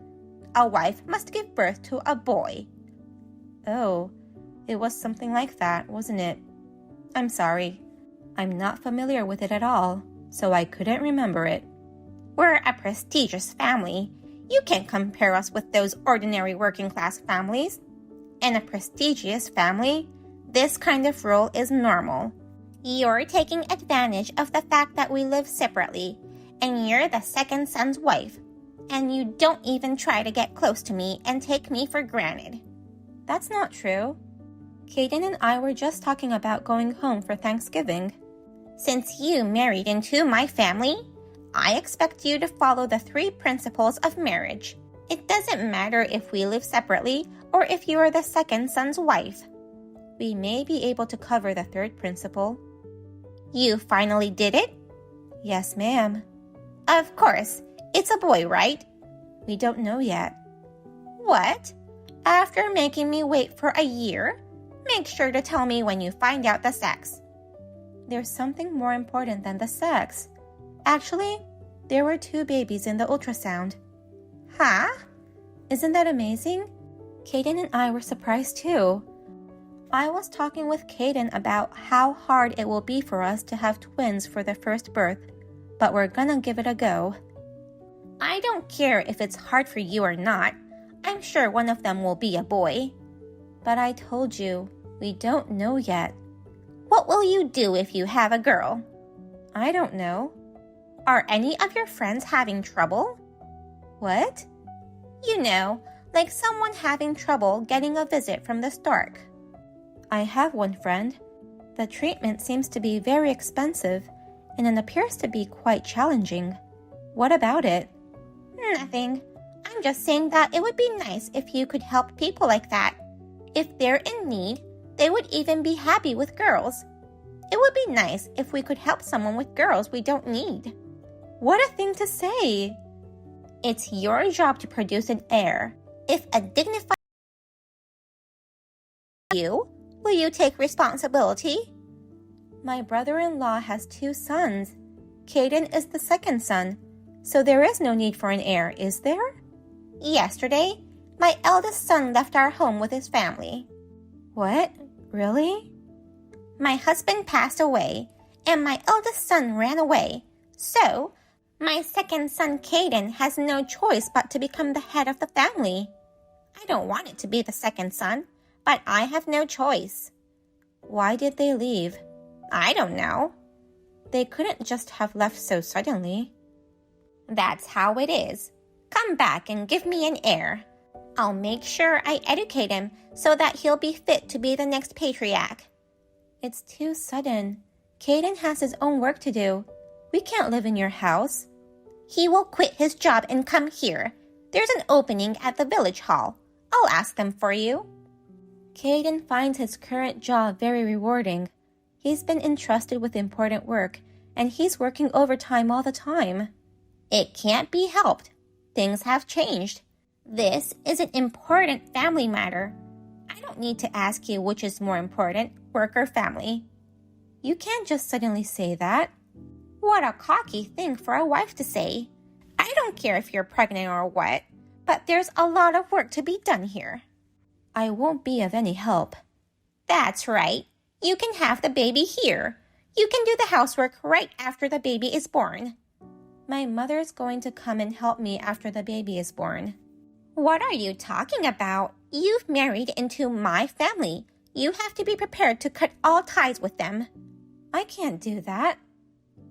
A wife must give birth to a boy. Oh, it was something like that, wasn't it? I'm sorry. I'm not familiar with it at all, so I couldn't remember it. We're a prestigious family. You can't compare us with those ordinary working-class families. In a prestigious family, this kind of rule is normal. You're taking advantage of the fact that we live separately, and you're the second son's wife. And you don't even try to get close to me and take me for granted. That's not true. Kaden and I were just talking about going home for Thanksgiving. Since you married into my family, I expect you to follow the 3 principles of marriage. It doesn't matter if we live separately or if you are the second son's wife. We may be able to cover the 3rd principle. You finally did it? Yes, ma'am. Of course. It's a boy, right? We don't know yet. What? After making me wait for a year? Make sure to tell me when you find out the sex. There's something more important than the sex. Actually, there were 2 babies in the ultrasound. Huh? Isn't that amazing? Kaden and I were surprised too. I was talking with Kaden about how hard it will be for us to have twins for the first birth, but we're gonna give it a go. I don't care if it's hard for you or not. I'm sure one of them will be a boy. But I told you, we don't know yet. What will you do if you have a girl? I don't know. Are any of your friends having trouble? What? You know, like someone having trouble getting a visit from the stork. I have one friend. The treatment seems to be very expensive, and it appears to be quite challenging. What about it? Nothing. I'm just saying that it would be nice if you could help people like that. If they're in need, they would even be happy with girls. It would be nice if we could help someone with girls we don't need. What a thing to say! It's your job to produce an heir. If a dignified you, will you take responsibility? My brother-in-law has 2 sons. Kaden is the second son, so there is no need for an heir, is there? Yesterday, my eldest son left our home with his family. What? Really? My husband passed away, and my eldest son ran away. So, my second son, Kaden, has no choice but to become the head of the family. I don't want it to be the second son, but I have no choice. Why did they leave? I don't know. They couldn't just have left so suddenly. That's how it is. Come back and give me an heir. I'll make sure I educate him so that he'll be fit to be the next patriarch. It's too sudden. Kaden has his own work to do. We can't live in your house. He will quit his job and come here. There's an opening at the village hall. I'll ask them for you. Kaden finds his current job very rewarding. He's been entrusted with important work, and he's working overtime all the time. It can't be helped. Things have changed. This is an important family matter. I don't need to ask you which is more important, work or family. You can't just suddenly say that. What a cocky thing for a wife to say. I don't care if you're pregnant or what, but there's a lot of work to be done here. I won't be of any help. That's right. You can have the baby here. You can do the housework right after the baby is born. My mother's going to come and help me after the baby is born. What are you talking about? You've married into my family. You have to be prepared to cut all ties with them. I can't do that.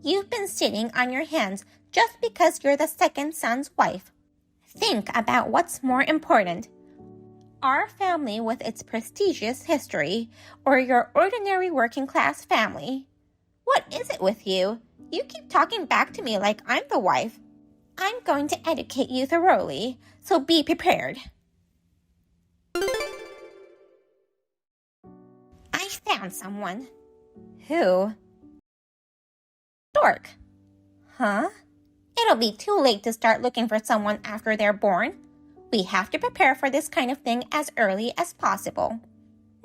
You've been sitting on your hands just because you're the second son's wife. Think about what's more important. Our family with its prestigious history, or your ordinary working class family. What is it with you? You keep talking back to me like I'm the wife. I'm going to educate you thoroughly, so be prepared. I found someone. Who? Stork. Huh? It'll be too late to start looking for someone after they're born. We have to prepare for this kind of thing as early as possible.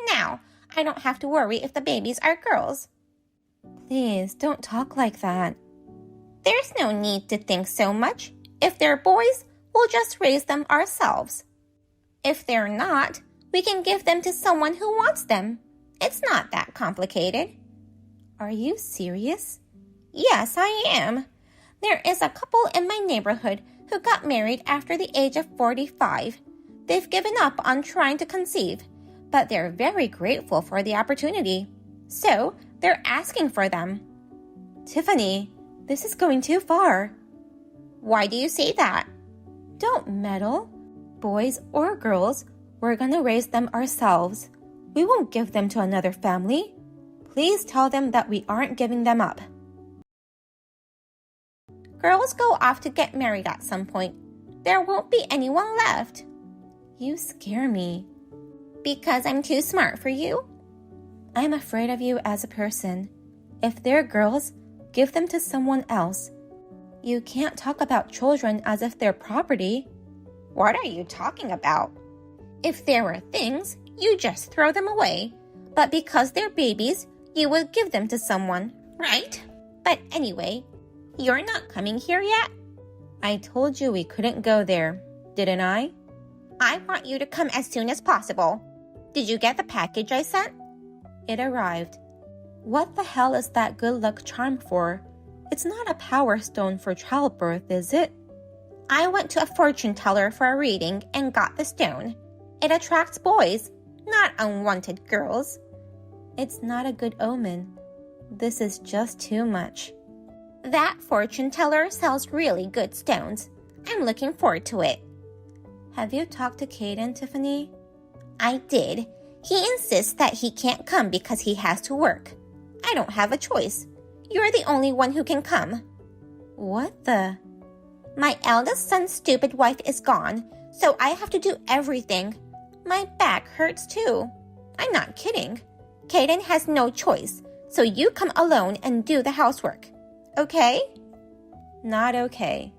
Now, I don't have to worry if the babies are girls. Please, don't talk like that. There's no need to think so much. If they're boys, we'll just raise them ourselves. If they're not, we can give them to someone who wants them. It's not that complicated. Are you serious? Yes, I am. There is a couple in my neighborhood who got married after the age of 45. They've given up on trying to conceive, but they're very grateful for the opportunity. So, they're asking for them. Tiffany, this is going too far. Why do you say that? Don't meddle. Boys or girls, we're gonna raise them ourselves. We won't give them to another family. Please tell them that we aren't giving them up. Girls go off to get married at some point. There won't be anyone left. You scare me. Because I'm too smart for you? I'm afraid of you as a person. If they're girls, give them to someone else. You can't talk about children as if they're property. What are you talking about? If there were things, you just throw them away. But because they're babies, you would give them to someone, right? But anyway, you're not coming here yet? I told you we couldn't go there, didn't I? I want you to come as soon as possible. Did you get the package I sent? It arrived. What the hell is that good luck charm for? It's not a power stone for childbirth, is it? I went to a fortune teller for a reading and got the stone. It attracts boys, not unwanted girls. It's not a good omen. This is just too much. That fortune teller sells really good stones. I'm looking forward to it. Have you talked to Caden, Tiffany? I did. He insists that he can't come because he has to work. I don't have a choice. You're the only one who can come. What the? My eldest son's stupid wife is gone, so I have to do everything. My back hurts too. I'm not kidding. Caden has no choice, so you come alone and do the housework. Okay? Not okay.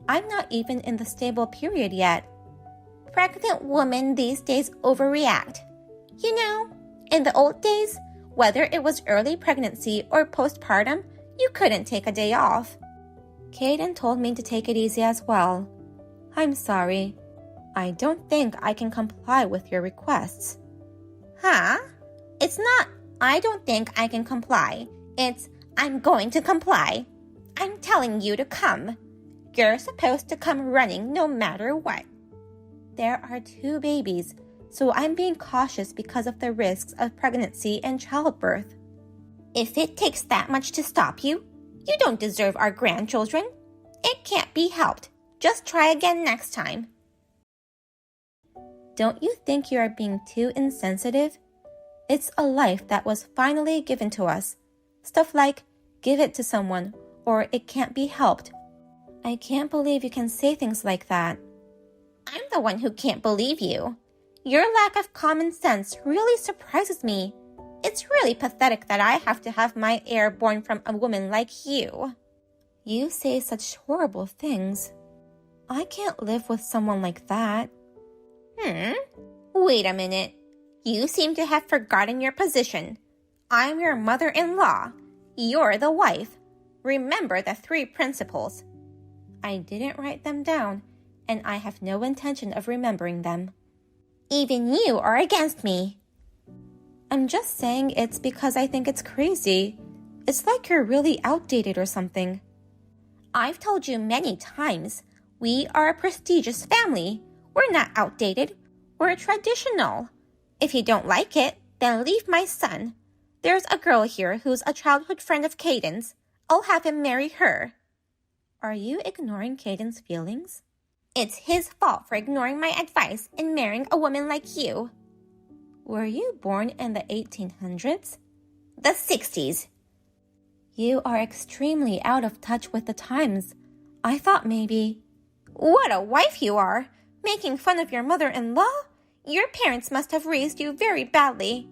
I'm not even in the stable period yet. Pregnant women these days overreact. You know, in the old days, whether it was early pregnancy or postpartum, you couldn't take a day off. Caden told me to take it easy as well. I'm sorry. I don't think I can comply with your requests. Huh? It's not, I don't think I can comply. It's, I'm going to comply. I'm telling you to come. You're supposed to come running no matter what. There are 2 babies, so I'm being cautious because of the risks of pregnancy and childbirth. If it takes that much to stop you, you don't deserve our grandchildren. It can't be helped. Just try again next time. Don't you think you are being too insensitive? It's a life that was finally given to us. Stuff like, give it to someone, or it can't be helped. I can't believe you can say things like that. I'm the one who can't believe you. Your lack of common sense really surprises me. It's really pathetic that I have to have my heir born from a woman like you. You say such horrible things. I can't live with someone like that. Wait a minute. You seem to have forgotten your position. I'm your mother-in-law. You're the wife. Remember the 3 principles. I didn't write them down, and I have no intention of remembering them. Even you are against me. I'm just saying it's because I think it's crazy. It's like you're really outdated or something. I've told you many times, we are a prestigious family. We're not outdated. We're traditional. If you don't like it, then leave my son. There's a girl here who's a childhood friend of Caden's. I'll have him marry her. Are you ignoring Caden's feelings? It's his fault for ignoring my advice and marrying a woman like you. Were you born in the 1800s? The 60s. You are extremely out of touch with the times. I thought maybe... What a wife you are! Making fun of your mother-in-law? Your parents must have raised you very badly.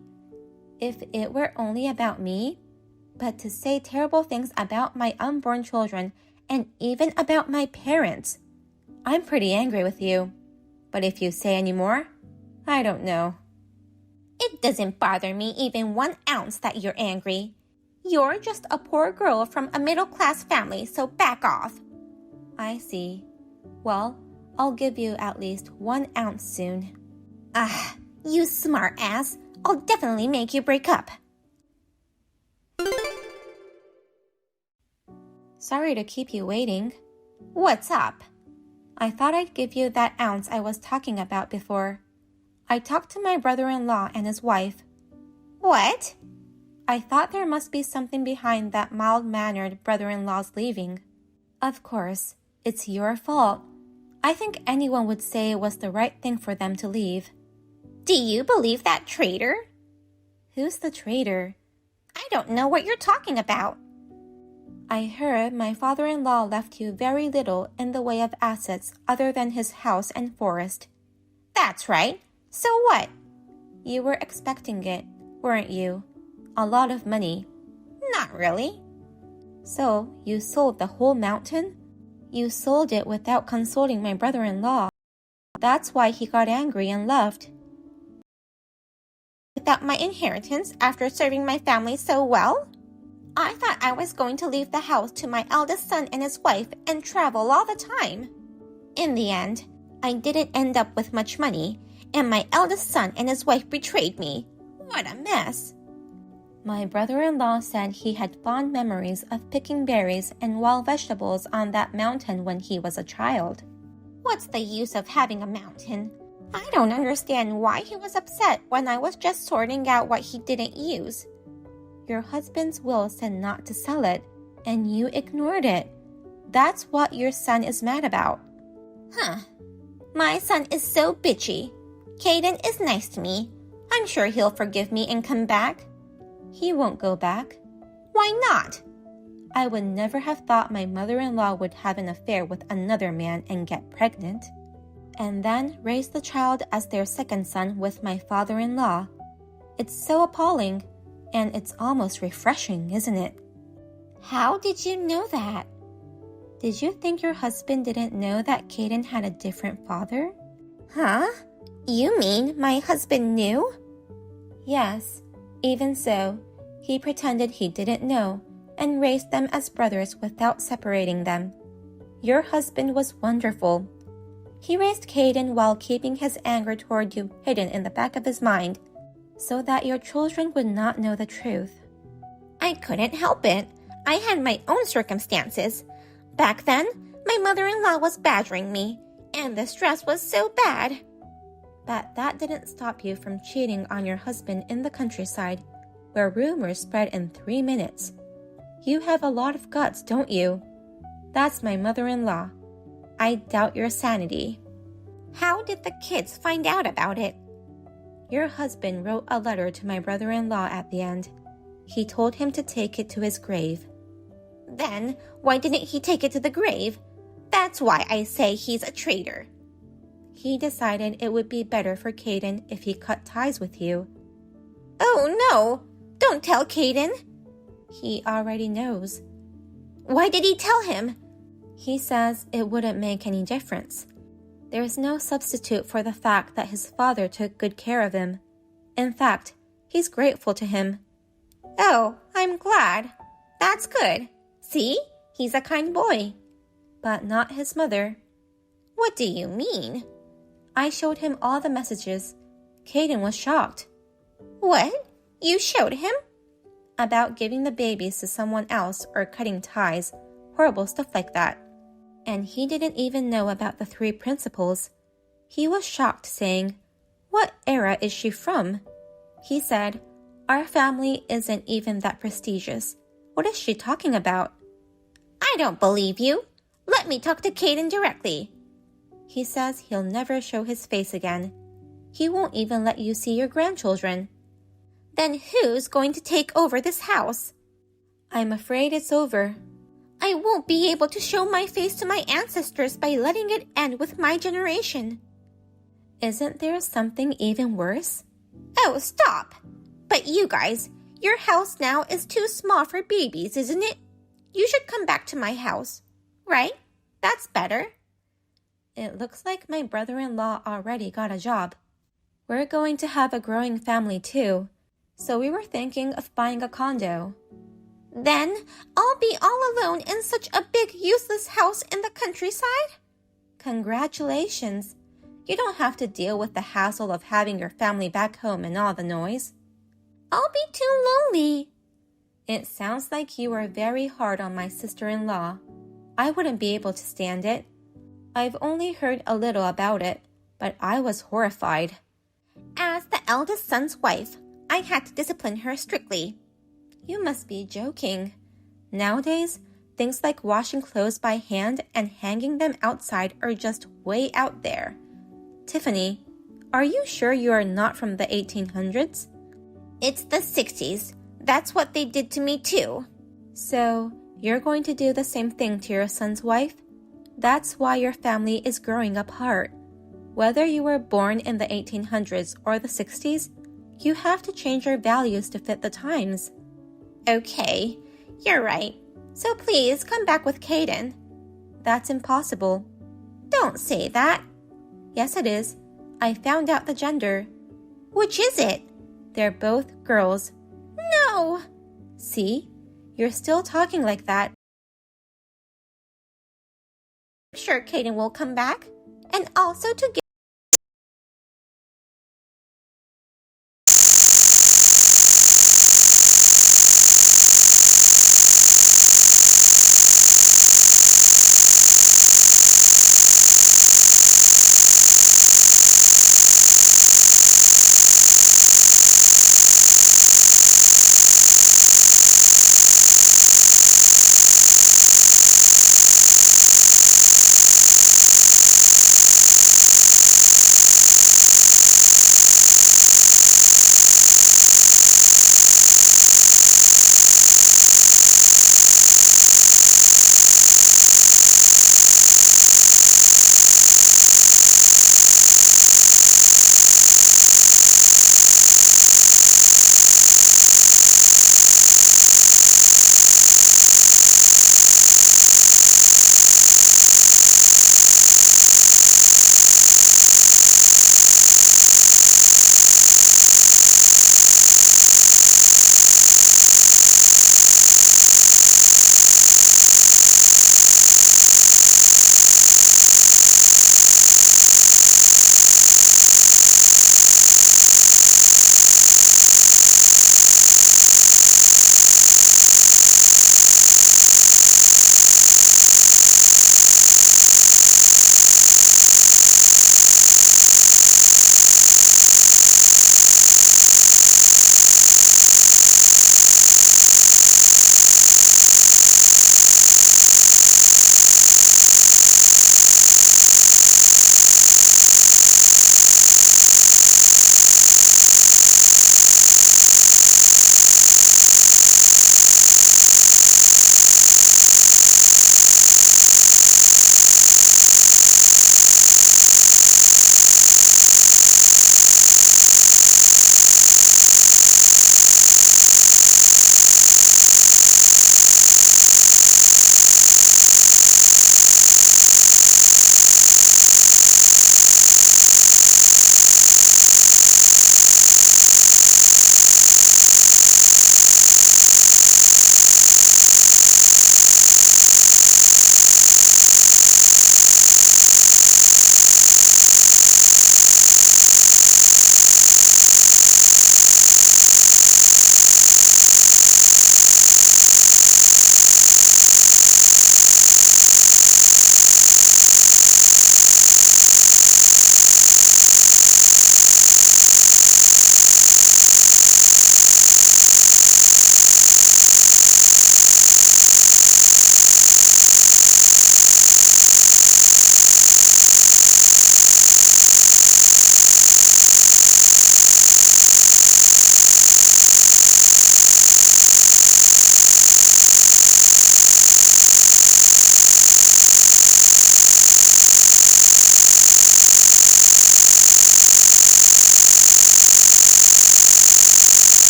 If it were only about me, but to say terrible things about my unborn children and even about my parents, I'm pretty angry with you. But if you say any more, I don't know. It doesn't bother me even 1 ounce that you're angry. You're just a poor girl from a middle-class family, so back off. I see. Well, I'll give you at least 1 ounce soon. You smart ass. I'll definitely make you break up. Sorry to keep you waiting. What's up? I thought I'd give you that ounce I was talking about before. I talked to my brother-in-law and his wife. What? I thought there must be something behind that mild-mannered brother-in-law's leaving. Of course, it's your fault. I think anyone would say it was the right thing for them to leave. Do you believe that traitor? Who's the traitor? I don't know what you're talking about. I heard my father-in-law left you very little in the way of assets other than his house and forest. That's right. So what? You were expecting it, weren't you? A lot of money. Not really. So, you sold the whole mountain? You sold it without consulting my brother-in-law. That's why he got angry and left. Without my inheritance after serving my family so well? I thought I was going to leave the house to my eldest son and his wife and travel all the time. In the end, I didn't end up with much money, and my eldest son and his wife betrayed me. What a mess. My brother-in-law said he had fond memories of picking berries and wild vegetables on that mountain when he was a child. What's the use of having a mountain? I don't understand why he was upset when I was just sorting out what he didn't use. Your husband's will said not to sell it, and you ignored it. That's what your son is mad about. Huh. My son is so bitchy. Caden is nice to me. I'm sure he'll forgive me and come back. He won't go back. Why not? I would never have thought my mother-in-law would have an affair with another man and get pregnant, and then raise the child as their second son with my father-in-law. It's so appalling, and it's almost refreshing, isn't it? How did you know that? Did you think your husband didn't know that Caden had a different father? Huh? You mean my husband knew? Yes. Even so, he pretended he didn't know and raised them as brothers without separating them. Your husband was wonderful. He raised Caden while keeping his anger toward you hidden in the back of his mind, so that your children would not know the truth. I couldn't help it. I had my own circumstances. Back then, my mother-in-law was badgering me, and the stress was so bad. But that didn't stop you from cheating on your husband in the countryside, where rumors spread in 3 minutes. You have a lot of guts, don't you? That's my mother-in-law. I doubt your sanity. How did the kids find out about it? Your husband wrote a letter to my brother-in-law at the end. He told him to take it to his grave. Then, why didn't he take it to the grave? That's why I say he's a traitor. He decided it would be better for Caden if he cut ties with you. Oh no! Don't tell Caden! He already knows. Why did he tell him? He says it wouldn't make any difference. There's no substitute for the fact that his father took good care of him. In fact, he's grateful to him. Oh, I'm glad. That's good. See? He's a kind boy. But not his mother. What do you mean? I showed him all the messages. Caden was shocked. What? You showed him? About giving the babies to someone else or cutting ties. Horrible stuff like that. And he didn't even know about the 3 principles. He was shocked, saying, "What era is she from?" He said, "Our family isn't even that prestigious. What is she talking about?" I don't believe you. Let me talk to Caden directly. He says he'll never show his face again. He won't even let you see your grandchildren. Then who's going to take over this house? I'm afraid it's over. I won't be able to show my face to my ancestors by letting it end with my generation. Isn't there something even worse? Oh, stop. But you guys, your house now is too small for babies, isn't it? You should come back to my house. Right? That's better. It looks like my brother-in-law already got a job. We're going to have a growing family too, so we were thinking of buying a condo. Then I'll be all alone in such a big useless house in the countryside? Congratulations. You don't have to deal with the hassle of having your family back home and all the noise. I'll be too lonely. It sounds like you are very hard on my sister-in-law. I wouldn't be able to stand it. I've only heard a little about it, but I was horrified. As the eldest son's wife, I had to discipline her strictly. You must be joking. Nowadays, Things like washing clothes by hand and hanging them outside are just way out there. Tiffany, are you sure you are not from the 1800s? It's the 60s. That's what they did to me too. So, you're going to do the same thing to your son's wife? That's why your family is growing apart. Whether you were born in the 1800s or the 60s, you have to change your values to fit the times. Okay, you're right. So please come back with Caden. That's impossible. Don't say that. Yes, it is. I found out the gender. Which is it? They're both girls. No! See? You're still talking like that. Sure, Caden will come back. And also to get